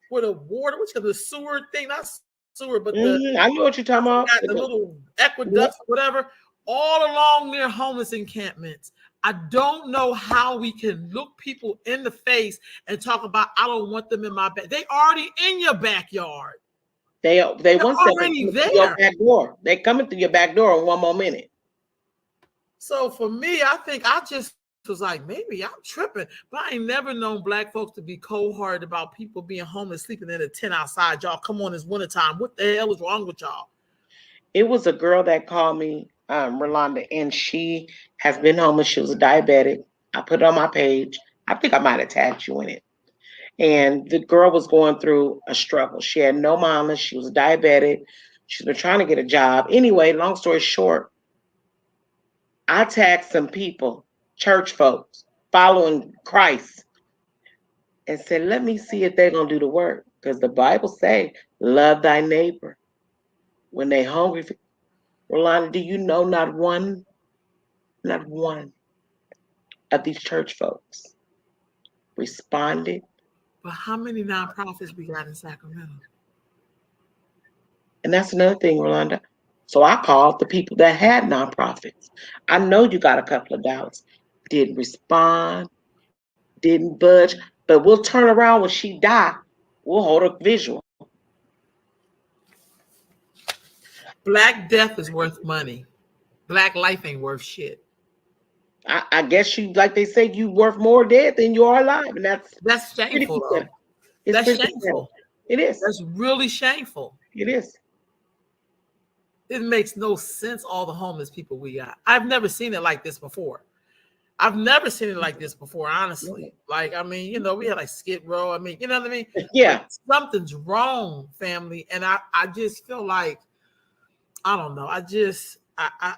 where the water, the sewer thing, not sewer, but I know what you're talking about. The little aqueducts, whatever, all along their homeless encampments. I don't know how we can look people in the face and talk about, I don't want them in my back. They already in your backyard. They already there. Your back door. They coming through your back door in one more minute. So for me, I think I just was like, maybe I'm tripping, but I ain't never known Black folks to be cold-hearted about people being homeless, sleeping in a tent outside. Y'all, come on, it's wintertime. What the hell is wrong with y'all? It was a girl that called me, Rolanda, and she has been homeless. She was a diabetic. I put it on my page. I think I might have tagged you in it. And the girl was going through a struggle. She had no mama. She was diabetic. She's been trying to get a job. Anyway, long story short, I tagged some people, church folks, following Christ, and said, let me see if they're going to do the work. Because the Bible say, love thy neighbor. When they hungry, Rolanda, do you know not one of these church folks responded? But how many nonprofits we got in Sacramento? And that's another thing, Rolanda. So I called the people that had nonprofits. I know you got a couple of doubts. Didn't respond, didn't budge, but we'll turn around when she die. We'll hold a visual. Black death is worth money. Black life ain't worth shit. I guess you, like they say, you worth more dead than you are alive, and That's shameful, though. That's shameful. It is. That's really shameful. It is. It makes no sense, all the homeless people we got. I've never seen it like this before. I've never seen it like this before, honestly. Like, I mean, you know, we had like Skid Row. I mean, you know what I mean? Yeah. But something's wrong, family. And I just feel like, I don't know. I'm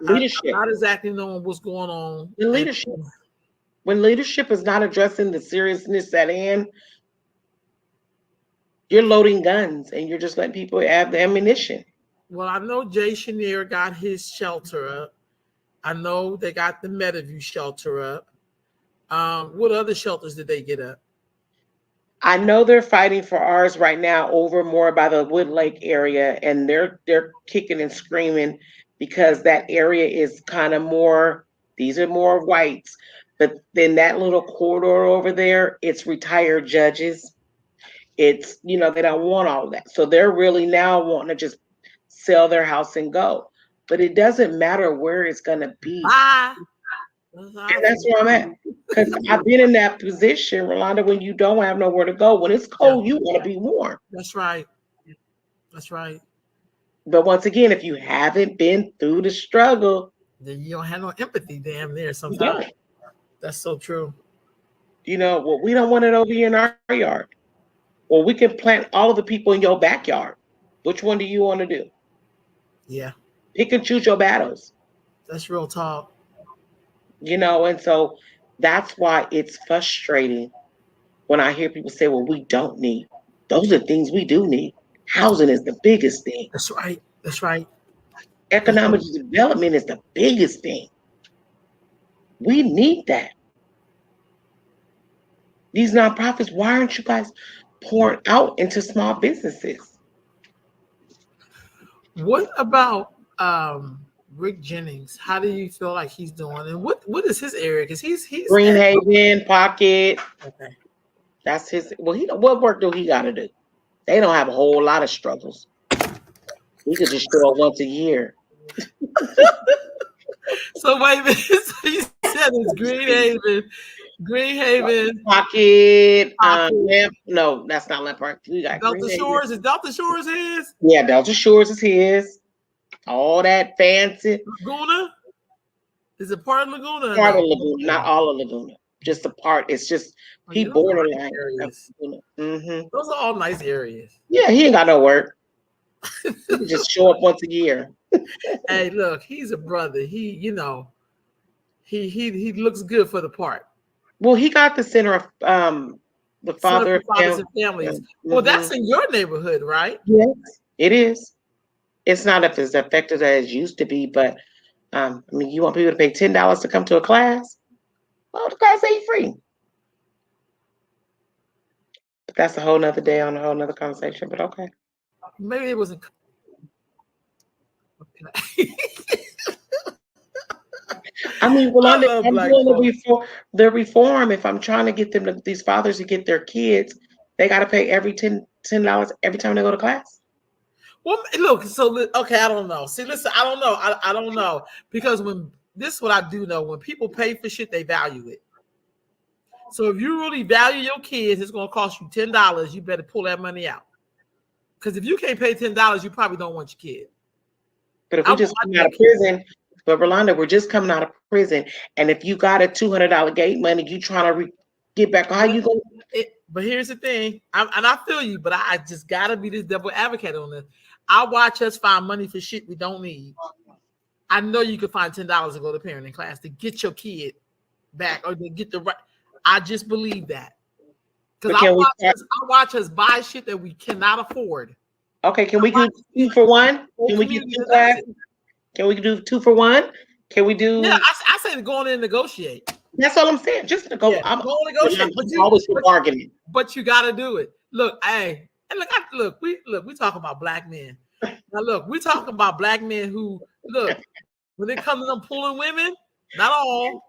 not exactly knowing what's going on. The leadership. When leadership is not addressing the seriousness at hand, you're loading guns and you're just letting people have the ammunition. Well, I know Jay Chenier got his shelter up. I know they got the Meadowview shelter up. What other shelters did they get up? I know they're fighting for ours right now over more by the Wood Lake area, and they're kicking and screaming because that area is kind of more, these are more whites. But then that little corridor over there, it's retired judges. It's, you know, they don't want all of that. So they're really now wanting to just sell their house and go. But it doesn't matter where it's going to be. Bye. And that's where I'm at. Because I've been in that position, Rolanda, when you don't have nowhere to go. When it's cold, you want to be warm. That's right. That's right. But once again, if you haven't been through the struggle, then you don't have no empathy damn near sometimes. That's so true. You know, well, we don't want it over here in our yard. Well, we can plant all of the people in your backyard. Which one do you want to do? Yeah. Pick and choose your battles. That's real talk. You know, and so that's why it's frustrating when I hear people say, well, we don't need. Those are things we do need. Housing is the biggest thing. That's right. That's right. Economic development is the biggest thing. We need that. These nonprofits, why aren't you guys pouring out into small businesses? What about Rick Jennings? How do you feel like he's doing? And what is his area? Because he's Greenhaven, Pocket. Okay. That's his. Well, what work do he got to do? They don't have a whole lot of struggles. He could just show up once a year. So wait a minute. So you said it's Greenhaven, Pocket. No, that's not Lamp Park. We got Delta Shores. Is Delta Shores his? Yeah, Delta Shores is his. All that fancy. Laguna? Is it part of Laguna? Part of Laguna, not all of Laguna. Just a part. It's just he borderline areas. Mm-hmm. Those are all nice areas. Yeah, he ain't got no work. He can just show up once a year. Hey, look, he's a brother. He, you know, he looks good for the part. Well, he got the center of the fathers and families. Well, that's in your neighborhood, right? Yes, it is. It's not as effective as it used to be, but I mean, you want people to pay $10 to come to a class? Well, the class ain't free. But that's a whole nother day on a whole nother conversation. But okay. Maybe it wasn't. Okay. I mean, well, I'm doing the reform. If I'm trying to get them these fathers to get their kids, they got to pay every $10 every time they go to class. Well, look, so okay, I don't know. See, listen, I don't know. I don't know, because when this is what I do know. When people pay for shit, they value it. So if you really value your kids, it's going to cost you $10. You better pull that money out. Because if you can't pay $10, you probably don't want your kid. But if we just come out of prison, but Rolanda, we're just coming out of prison, and if you got a $200 gate money, you trying to get back, how you going? But here's the thing, and I feel you, but I just gotta be this devil advocate on this. I watch us find money for shit we don't need. I know you can find $10 to go to parenting class to get your kid back or to get the right. I just believe that because I watch us buy shit that we cannot afford. Okay, can we do 2 for 1? Can we get 2 classes? Can we do 2 for 1? Can we do? Yeah, I say to go in there and negotiate. That's all I'm saying. Just to go. Yeah, I'm going to negotiate. But you always bargaining. But you got to do it. Look, hey, and we talking about black men. Now look, we talking about black men who when it comes to them pulling women, not all,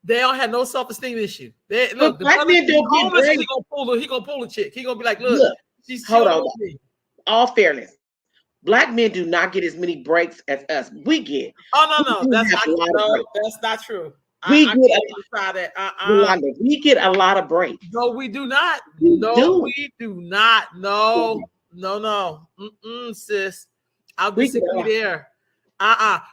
they don't have no self-esteem issue. The black men don't get breaks. He gonna pull a chick. He gonna be like, look she's hold on. All fairness. Black men do not get as many breaks as us. We get. Oh no, that's not true. We get a lot of breaks. No, we do not. We do not. No. Sis. I'll disagree there.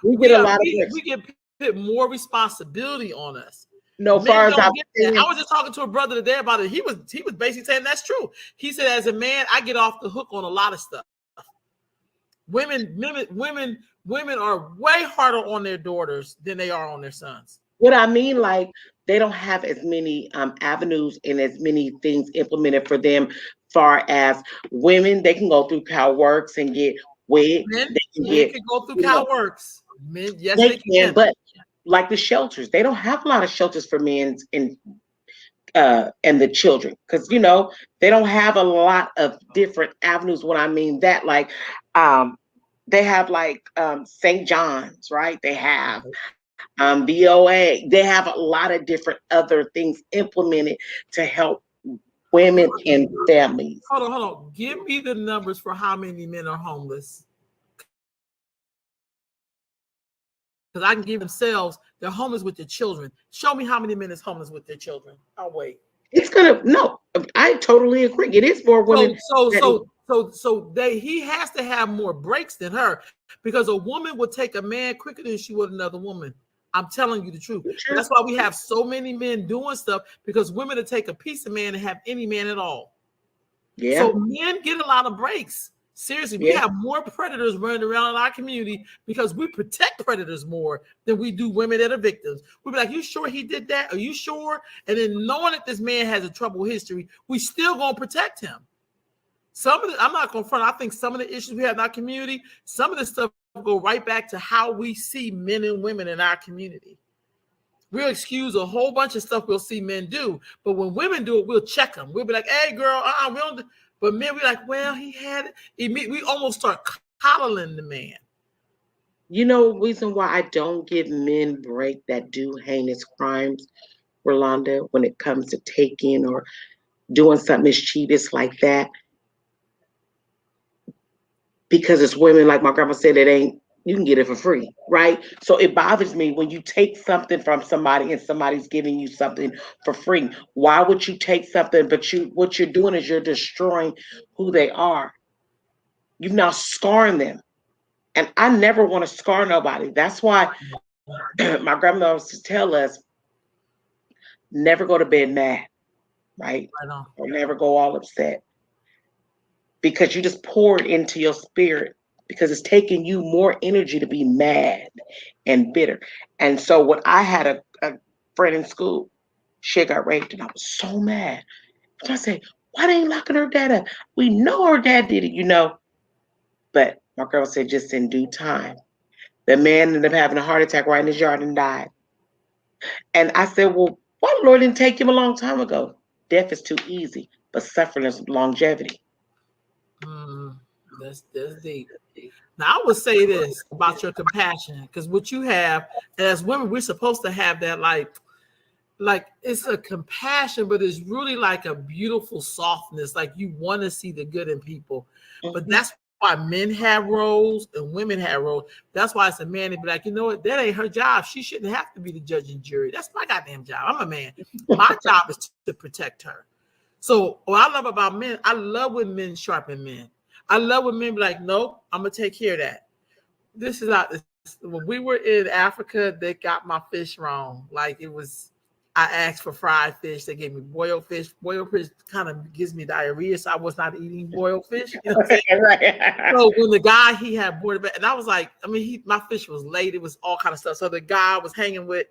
We get a lot of breaks. We get put more responsibility on us. No, far as I was just talking to a brother today about it. He was basically saying that's true. He said, as a man, I get off the hook on a lot of stuff. Women are way harder on their daughters than they are on their sons. What I mean, like, they don't have as many avenues and as many things implemented for them. Far as women, they can go through CalWorks and get wed. Men can go through CalWorks. Men, yes, they can. But like the shelters, they don't have a lot of shelters for men and the children, because they don't have a lot of different avenues. What I mean that, like, they have like St. John's, right? They have VOA. They have a lot of different other things implemented to help women and families. Hold on. Give me the numbers for how many men are homeless. Because I can give themselves, they're homeless with their children. Show me how many men is homeless with their children. I'll wait. I totally agree. It is more women. So he has to have more breaks than her, because a woman would take a man quicker than she would another woman. I'm telling you the truth. Sure. That's why we have so many men doing stuff, because women will take a piece of man and have any man at all. Yeah. So men get a lot of breaks. Seriously, we have more predators running around in our community because we protect predators more than we do women that are victims. We'll be like, you sure he did that? Are you sure? And then knowing that this man has a troubled history, we still gonna protect him. I'm not gonna front. I think some of the issues we have in our community, some of the stuff go right back to how we see men and women in our community. We'll excuse a whole bunch of stuff we'll see men do, but when women do it, we'll check them. We'll be like, hey girl, we don't. But men, we like, well, he had it. We almost start coddling the man. Reason why I don't give men break that do heinous crimes, Rolanda, when it comes to taking or doing something mischievous like that, because it's women, like my grandma said, you can get it for free, right? So it bothers me when you take something from somebody and somebody's giving you something for free. Why would you take something, but what you're doing is you're destroying who they are. You've now scarring them. And I never want to scar nobody. That's why my grandmother used to tell us, never go to bed mad, right? Or never go all upset. Because you just pour it into your spirit, because it's taking you more energy to be mad and bitter. And so when I had a friend in school, she got raped, and I was so mad. So I said, why they ain't locking her dad up? We know her dad did it, But my girl said, just in due time. The man ended up having a heart attack right in his yard and died. And I said, well, why the Lord didn't take him a long time ago? Death is too easy, but suffering is longevity. That's deep. Now I would say this about your compassion, because what you have, and as women, we're supposed to have that, like it's a compassion, but it's really like a beautiful softness. Like you want to see the good in people, but that's why men have roles and women have roles. That's why it's a man to be like, you know what, that ain't her job. She shouldn't have to be the judge and jury. That's my goddamn job. I'm a man. My job is to protect her. So what I love about men, I love when men sharpen men. I love when men be like, nope, I'm gonna take care of that. This is not when we were in Africa, they got my fish wrong. Like it was, I asked for fried fish. They gave me boiled fish. Boiled fish kind of gives me diarrhea, so I was not eating boiled fish. You know what I'm saying? Right. So when the guy he had boarded back, and I was like, I mean, my fish was late. It was all kind of stuff. So the guy I was hanging with,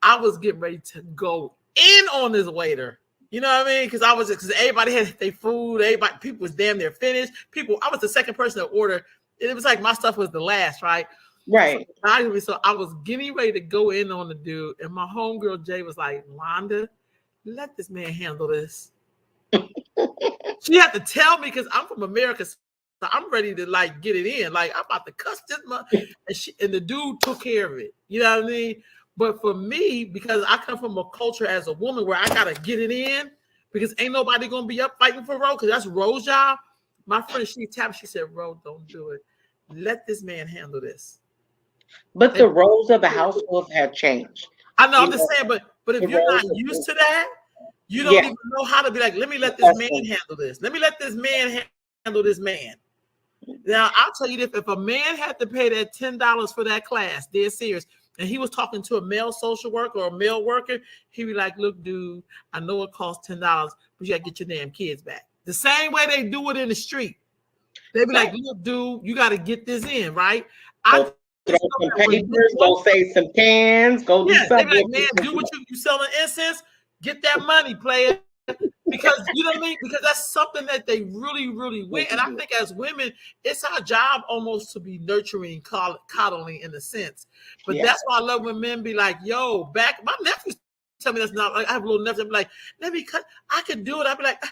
I was getting ready to go in on this waiter. You know what I mean? Because everybody had their food. People was damn near finished. I was the second person to order. It was like my stuff was the last, right? Right. So I was getting ready to go in on the dude, and my homegirl Jay was like, Londa, let this man handle this. She had to tell me because I'm from America, so I'm ready to like get it in. Like I'm about to cuss this and the dude took care of it. You know what I mean? But for me, because I come from a culture as a woman where I gotta get it in because ain't nobody gonna be up fighting for Ro because that's Ro's job. My friend, she said, Ro, don't do it. Let this man handle this. But the roles of the household have changed. I know, I'm just saying, but if you're not used to that, you don't even know how to be like, let me let this man handle this. Let me let this man handle this man. Now, I'll tell you this, if a man had to pay that $10 for that class, dead serious, and he was talking to a male social worker or a male worker, he'd be like, look, dude, I know it costs $10, but you got to get your damn kids back. The same way they do it in the street. They'd be like, look, dude, you got to get this in, right? Go throw some papers, go save some cans, go do something. They be like, man, do what you selling incense, get that money, player. Because you know what I mean? Because that's something that they really, really win. And I think as women, it's our job almost to be nurturing, coddling in a sense. But that's why I love when men be like, yo, my nephews tell me that's not like I have a little nephew. I'm like, let me cut, I could do it. I'd be like,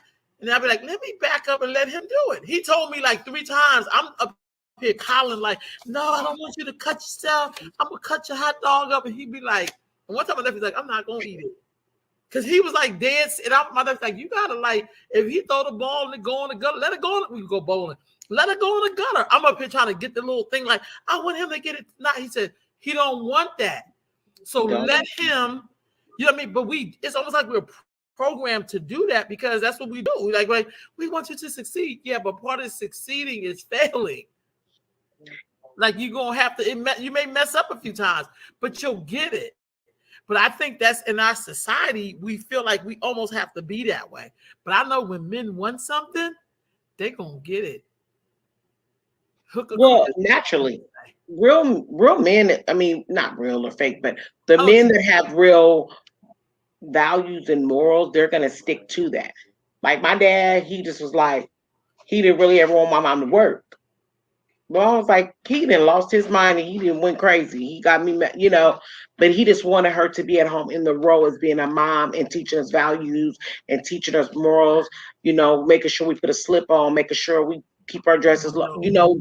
let me back up and let him do it. He told me like 3 times, I'm up here coddling, like, no, I don't want you to cut yourself. I'm gonna cut your hot dog up. And he'd be like, and one time my nephew's like, I'm not gonna eat it. Cause he was like dead, and my dad's like, you gotta like, if he throw the ball and it go in the gutter, let it go. We go bowling. Let it go in the gutter. I'm up here trying to get the little thing. Like I want him to get it. Not. He said he don't want that. So let him. You know what I mean? But it's almost like we're programmed to do that because that's what we do. Like we want you to succeed. Yeah, but part of succeeding is failing. Like you're gonna have to. You may mess up a few times, but you'll get it. But I think that's in our society, we feel like we almost have to be that way. But I know when men want something, they're going to get it. Naturally, real men, I mean, not real or fake, but the men that have real values and morals, they're going to stick to that. Like my dad, he just was like, he didn't really ever want my mom to work. Well, I was like, he didn't lost his mind and he didn't went crazy. He got me, you know, but he just wanted her to be at home in the role as being a mom and teaching us values and teaching us morals, you know, making sure we put a slip on, making sure we keep our dresses, you know,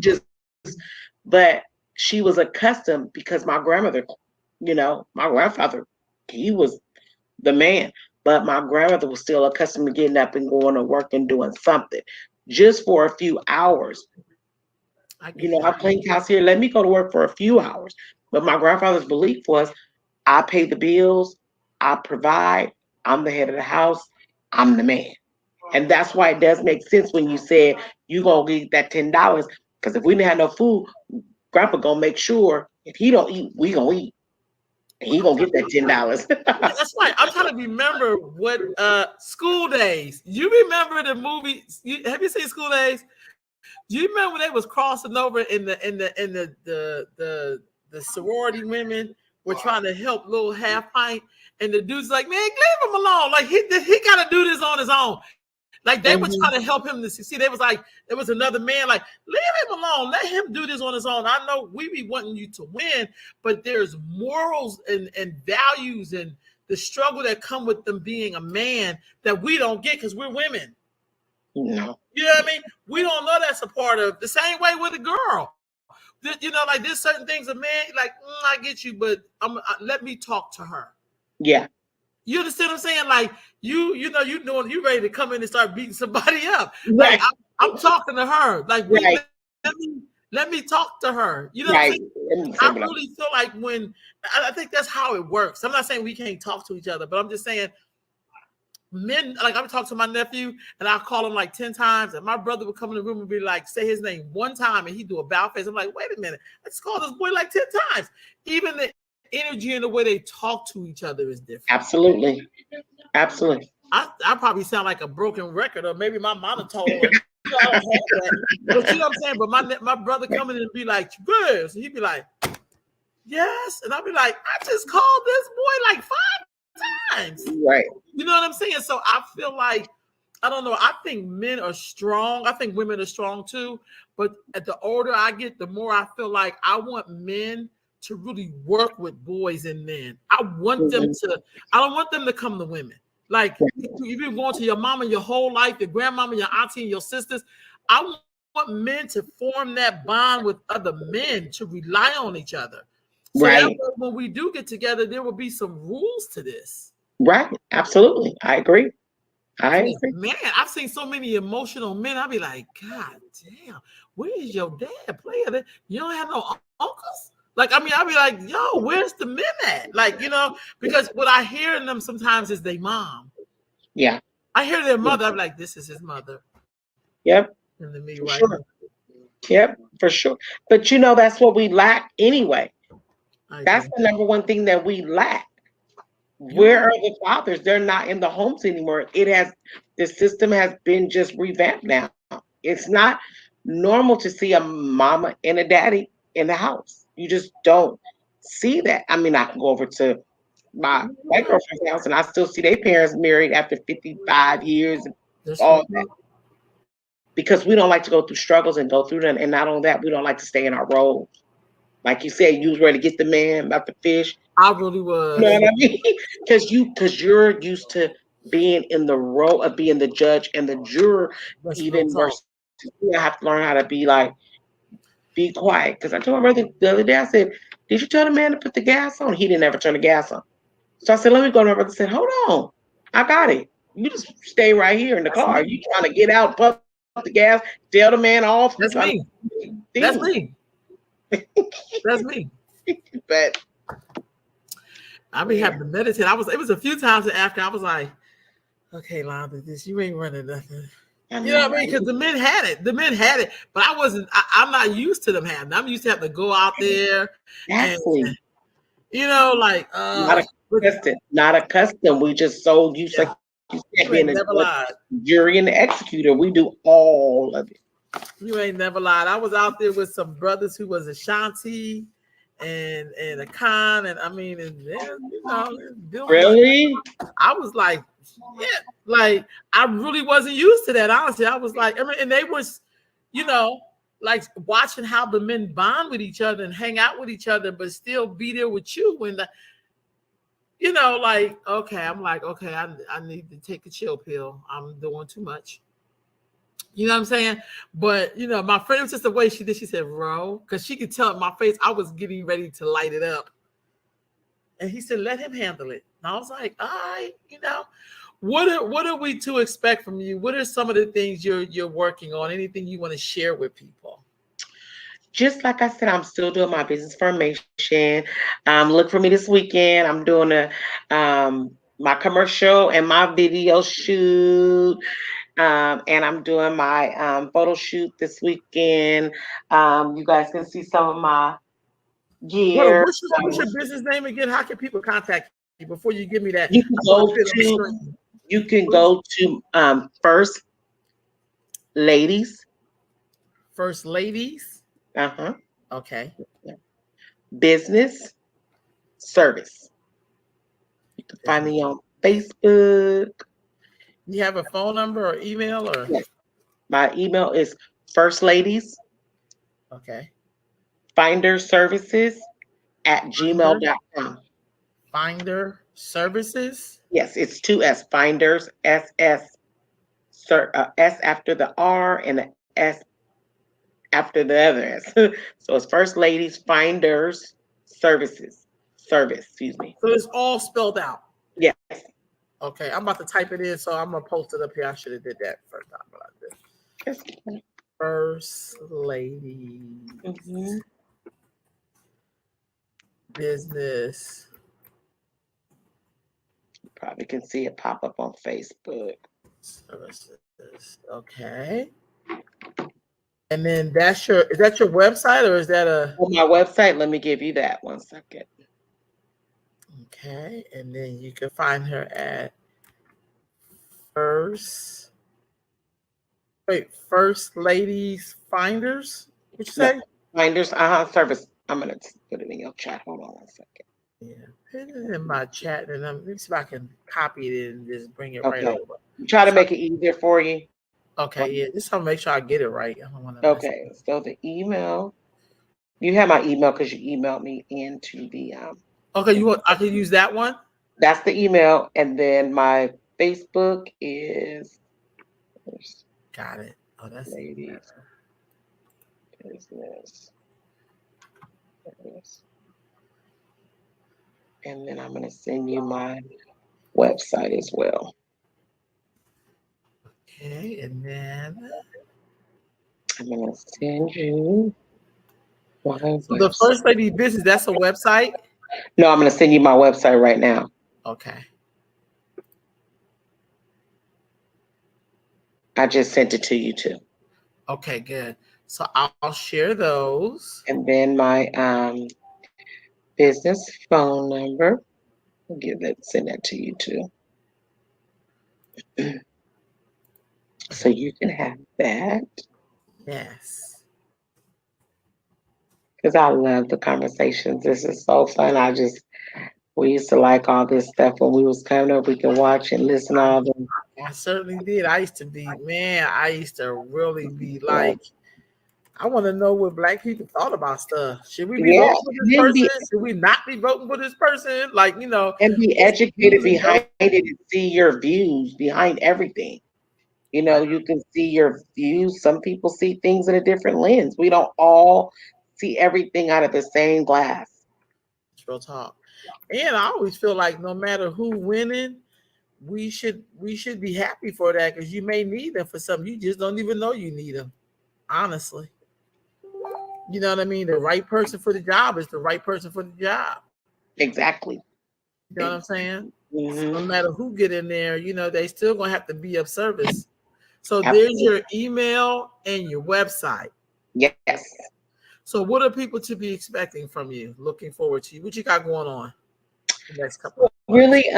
but she was accustomed because my grandmother, you know, my grandfather, he was the man, but my grandmother was still accustomed to getting up and going to work and doing something just for a few hours. You know, I cleaned house here. Let me go to work for a few hours. But my grandfather's belief was, I pay the bills, I provide, I'm the head of the house, I'm the man. And that's why it does make sense when you said you gonna get that $10. Because if we didn't have no food, Grandpa gonna make sure if he don't eat, we gonna eat. And he gonna get that $10. That's right. I'm trying to remember what School Days. You remember the movie? Have you seen School Days? Do you remember when they was crossing over in the sorority women were trying to help little half pint, and the dude's like, man, leave him alone. Like he got to do this on his own. Like they were trying to help him to succeed. They was like, there was another man like, leave him alone. Let him do this on his own. I know we be wanting you to win, but there's morals and values and the struggle that come with them being a man that we don't get because we're women. No. You know what I mean? We don't know that's a part of the same way with a girl. You know, like there's certain things a man like, I get you, but let me talk to her. Yeah. You understand what I'm saying? Like you know, you ready to come in and start beating somebody up. Right. Like I'm talking to her. Like right. let me talk to her. You know what I'm saying? I really feel like when I think that's how it works. I'm not saying we can't talk to each other, but I'm just saying men, like I'm talking to my nephew and I call him like 10 times, and my brother would come in the room and be like, say his name one time, and he'd do a bow face. I'm like, wait a minute, I just called this boy like 10 times. Even the energy and the way they talk to each other is different. Absolutely. Absolutely. I probably sound like a broken record, or maybe my monotone. I don't have that. But you know what I'm saying? But my brother coming in and be like, good. So he'd be like, yes. And I'd be like, I just called this boy like 5 times. Right. You know what I'm saying? So I feel like, I don't know. I think men are strong. I think women are strong too. But at the older I get, the more I feel like I want men to really work with boys and men. I want them to, I don't want them to come to women. Like you've been going to your mama your whole life, your grandmama, your auntie, and your sisters. I want men to form that bond with other men, to rely on each other. So that when we do get together, there will be some rules to this. Right. Absolutely. I agree. Man, I've seen so many emotional men. I'll be like, God damn, where is your dad? Player, you don't have no uncles? Like, I mean, I'll be like, yo, where's the men at? Like, you know, because what I hear in them sometimes is their mom. Yeah. I hear their mother. I'm like, this is his mother. Yep. And to me, for sure. Yep, for sure. But you know, that's what we lack anyway. That's the number one thing that we lack. Where are the fathers? They're not in the homes anymore. The system has been just revamped now. It's not normal to see a mama and a daddy in the house. You just don't see that. I mean, I can go over to my girlfriend's house and I still see their parents married after 55 years and all that. Because we don't like to go through struggles and go through them. And not only that, we don't like to stay in our roles. Like you said, you was ready to get the man about the fish. I really was. You know what I mean? Because you're used to being in the role of being the judge and the juror. Even versus, I have to learn how to be like, be quiet. Because I told my brother the other day, I said, did you tell the man to put the gas on? He didn't ever turn the gas on. So I said, let me go. And my brother said, hold on. I got it. You just stay right here in the car. You trying to get out, pump the gas, tell the man off. That's me. That's me. That's me. But I be having to meditate. It was a few times after I was like, okay, Londa, this you ain't running nothing. You know what I mean? Because the men had it, but I wasn't. I'm not used to them having. I'm used to having to go out there. Exactly. And, you know, like not accustomed. We just so used to being the jury and the executor. We do all of it. You ain't never lied. I was out there with some brothers who was Ashanti and a Khan, and I mean, and you know, really, I was like, yeah, like I really wasn't used to that. Honestly, I was like, I mean, and they was, you know, like watching how the men bond with each other and hang out with each other, but still be there with you when the, you know, like, okay, I'm like, okay, I need to take a chill pill. I'm doing too much. You know what I'm saying? But, you know, my friend, was just the way she did. She said, Ro, because she could tell in my face, I was getting ready to light it up. And he said, let him handle it. And I was like, all right, you know, what are we to expect from you? What are some of the things you're working on? Anything you want to share with people? Just like I said, I'm still doing my business formation. Look for me this weekend. I'm doing my commercial and my video shoot. And I'm doing my photo shoot this weekend. You guys can see some of my gear. What's your business name again? How can people contact you before you give me that? You can go to First Ladies. First Ladies. Okay. Business Service. You can find me on Facebook. You have a phone number or email or? Yeah. My email is First Ladies. Okay. Finder Services at gmail.com. Finder Services? Yes, it's 2 S. Finders, SS. S after the R and the S after the other S. So it's First Ladies Finders Services. Excuse me. So it's all spelled out? Yes. Okay, I'm about to type it in, so I'm gonna post it up here. I should have did that first time, but I did. First Lady Mm-hmm. Business Probably can see it pop up on Facebook. Services. Okay. And then is that your website or is that a On my website, let me give you that 1 second. okay? And then you can find her at first First Ladies Finders. What you No, say? Finders service. I'm gonna put it in your chat. Hold on 1 second. Yeah, put it in my chat, and let me see if I can copy it and just bring it right Okay. over. Try to So, make it easier for you. okay, yeah, just to make sure I get it right. I don't want to mess Okay. So the email, you have my email because you emailed me into the Okay, you want? I can use that one. that's the email, and then my Facebook is Got it. Oh, that's even ladies better. business, and then I'm gonna send you my website as well. Okay, and then I'm gonna send you my so the website. First Lady Business. That's a website. No, I'm gonna send you my website right now. Okay. I just sent it to you too. Okay, good. So I'll share those. And then my business phone number. I'll send that to you too. So you can have that. Yes. Because I love the conversations. This is so fun. We used to like all this stuff when we was coming up. We could watch and listen to all them. I certainly did. I used to really be Yeah. like, I want to know what black people thought about stuff. Should we be Yeah. voting for this And then person? Should we not be voting for this person? Like, be it's educated usually those. behind it and see your views behind everything. Right. You can see your views. Some people see things in a different lens. We don't all see everything out of the same glass. Real talk. And I always feel like no matter who winning, we should be happy for that because you may need them for something. You just don't even know you need them. Honestly. You know what I mean? The right person for the job is the right person for the job. Exactly. You know what I'm saying? So no Mm-hmm. matter who get in there, they still gonna have to be of service. So there's Absolutely. your email and your website. Yes. So what are people to be expecting from you? Looking forward to you. What you got going on the next couple of months? Really,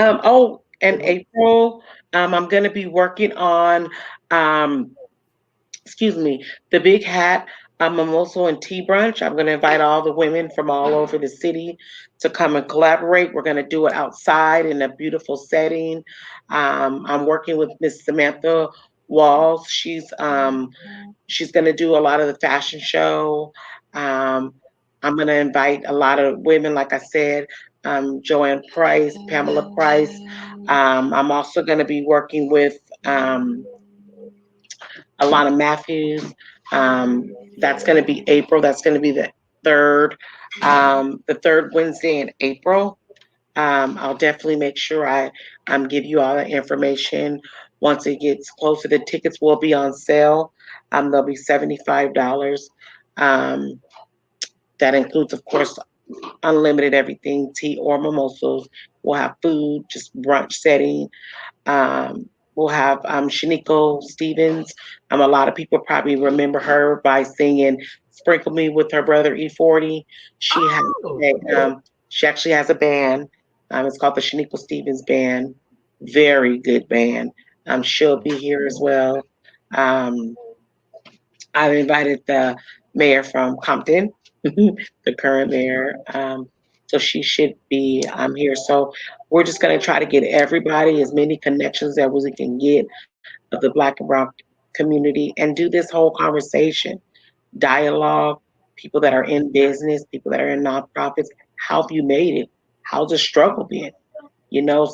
and April, I'm gonna be working on um excuse me, the big hat, mimosa and tea brunch. I'm gonna invite all the women from all over the city to come and collaborate. We're gonna do it outside in a beautiful setting. I'm working with Miss Samantha Walls. She's going to do a lot of the fashion show. Um, I'm going to invite a lot of women, like I said, Joanne Price, Pamela Price. I'm also going to be working with Alana Matthews. That's going to be April. That's going to be third, the third Wednesday in April. I'll definitely make sure I give you all the information once it gets closer. The tickets will be on sale. They'll be $75. Um, that includes, of course, unlimited everything, tea or mimosas. We'll have food, just brunch setting. We'll have Shaniko Stevens. A lot of people probably remember her by singing "Sprinkle Me" with her brother E40. She has Oh, she actually has a band. It's called the Shaniko Stevens Band. Very good band. She'll be here as well. Um, I've invited the mayor from Compton, the current mayor. So she should be here. So we're just going to try to get everybody as many connections as we can get of the Black and Brown community and do this whole conversation, dialogue, people that are in business, people that are in nonprofits. How have you made it? How's the struggle been?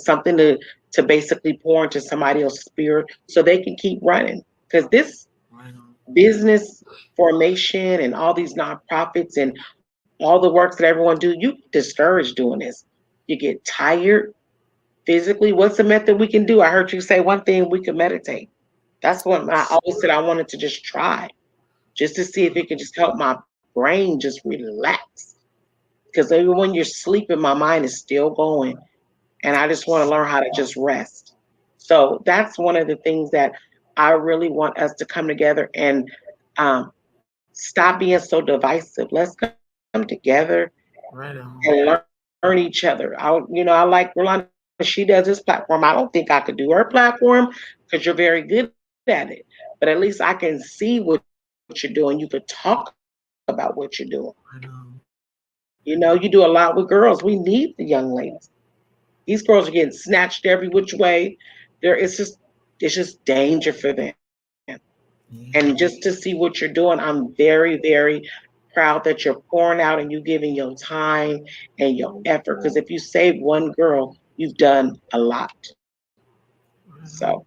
Something to basically pour into somebody else's spirit so they can keep running. Because this right on. business formation and all these nonprofits and all the works that everyone do, you get discouraged doing this. You get tired physically. What's the method we can do? I heard you say one thing, we could meditate. That's what I always said I wanted to just try. just to see if it can just help my brain just relax. Because even when you're sleeping, my mind is still going. And I just want to learn how to just rest. So that's one of the things that I really want us to come together and um, stop being so divisive. Let's come together Right on. and learn each other. I like Rolanda. She does this platform. I don't think I could do her platform because you're very good at it. But at least I can see what you're doing. You could talk about what you're doing. Right on. You do a lot with girls. We need the young ladies. These girls are getting snatched every which way. It's just danger for them. Yeah. And just to see what you're doing, I'm very, very proud that you're pouring out and you're giving your time and your effort. Because if you save one girl, you've done a lot. So,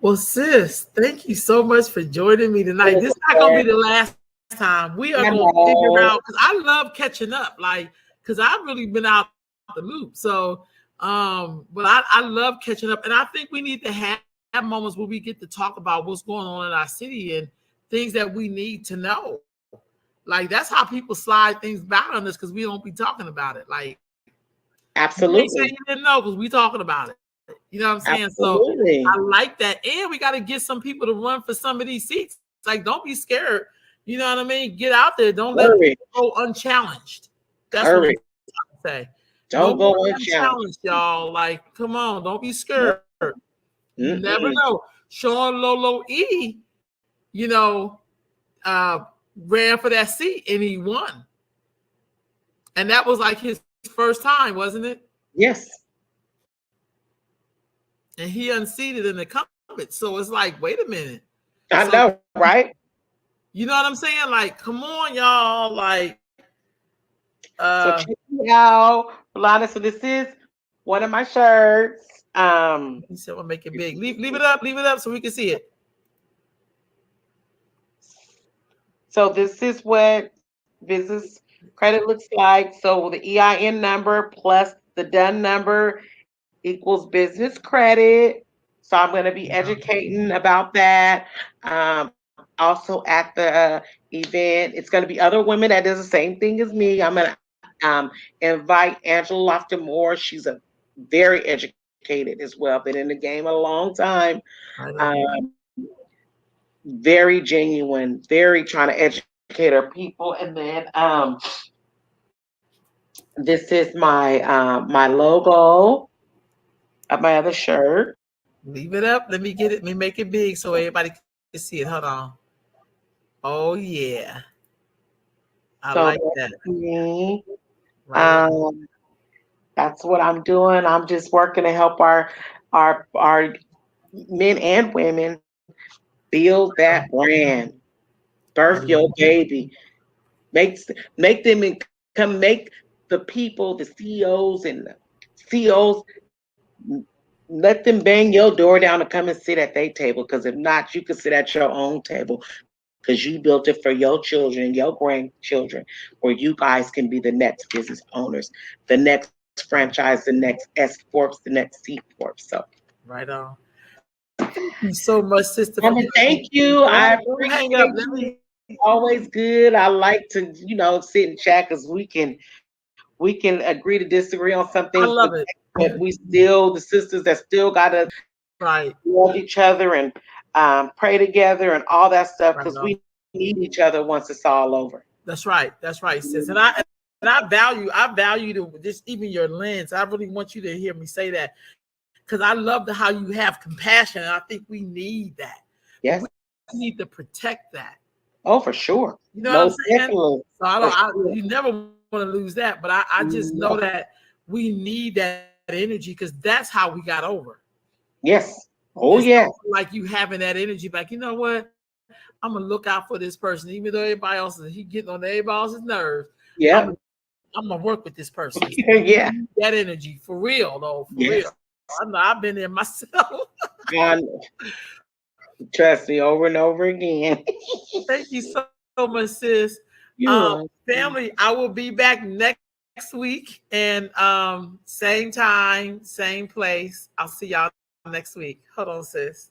Well, sis, thank you so much for joining me tonight. This is not gonna be the last time. We are gonna figure out, because I love catching up, because I've really been out the loop. So, but I love catching up, and I think we need to have moments where we get to talk about what's going on in our city and things that we need to know. Like, that's how people slide things back on us, because we don't be talking about it. Like, absolutely. you say you didn't know because we talking about it. You know what I'm saying? Absolutely. So I like that. And we got to get some people to run for some of these seats. Like, don't be scared. You know what I mean? Get out there. Don't let people go unchallenged. That's what I say. Don't go unchallenged, y'all. Like, come on. Don't be scared. You never know. Sean Lolo E, ran for that seat and he won. And that was like his first time, wasn't it? Yes. And he unseated in the incumbent. So it's like, wait a minute. I know, right? You know what I'm saying? Like, come on, y'all. Like, so check me out, Rolanda. So this is one of my shirts. He said, "We'll make it big. Leave it up, so we can see it." So this is what business credit looks like. So the EIN number plus the DUN number equals business credit. So I'm going to be educating about that. Also at the event, it's going to be other women that does the same thing as me. I'm going to invite Angela Lofton Moore. She's a very educated as well, been in the game a long time. Very genuine, very trying to educate our people. And then this is my my logo of my other shirt. Leave it up. Let me get it. Let me make it big so everybody can see it. Hold on. Oh yeah, I like that. Me. That's what I'm doing. I'm just working to help our men and women build that brand, birth your baby, make them come, make the people, the CEOs and the CEOs, let them bang your door down to come and sit at their table. Because if not, you can sit at your own table because you built it for your children, your grandchildren, where you guys can be the next business owners, the next franchise, the next S Corps, the next C Corp. So right on. Thank you so much, sister. Thank you. I appreciate you. Always good. I like to, sit and chat because we can agree to disagree on some things. I love it. But we still, the sisters that still gotta love each other and pray together and all that stuff, because we need each other once it's all over. That's right, sis. And I value just even your lens. I really want you to hear me say that, because I love how you have compassion, and I think we need that. Yes, we need to protect that. Oh, for sure. You know what I'm saying? So you never want to lose that, but I just know that we need that energy, because that's how we got over. Yes. Oh, yeah. Like you having that energy, like, you know what? I'm gonna look out for this person, even though everybody else is getting on everybody else's nerves. Yeah. I'm gonna work with this person. Yeah. That energy, for real, though. For real. I know I've been there myself. Trust me, over and over again. Thank you so much, sis. Family, I will be back next week, and same time, same place. I'll see y'all next week. Hold on, sis.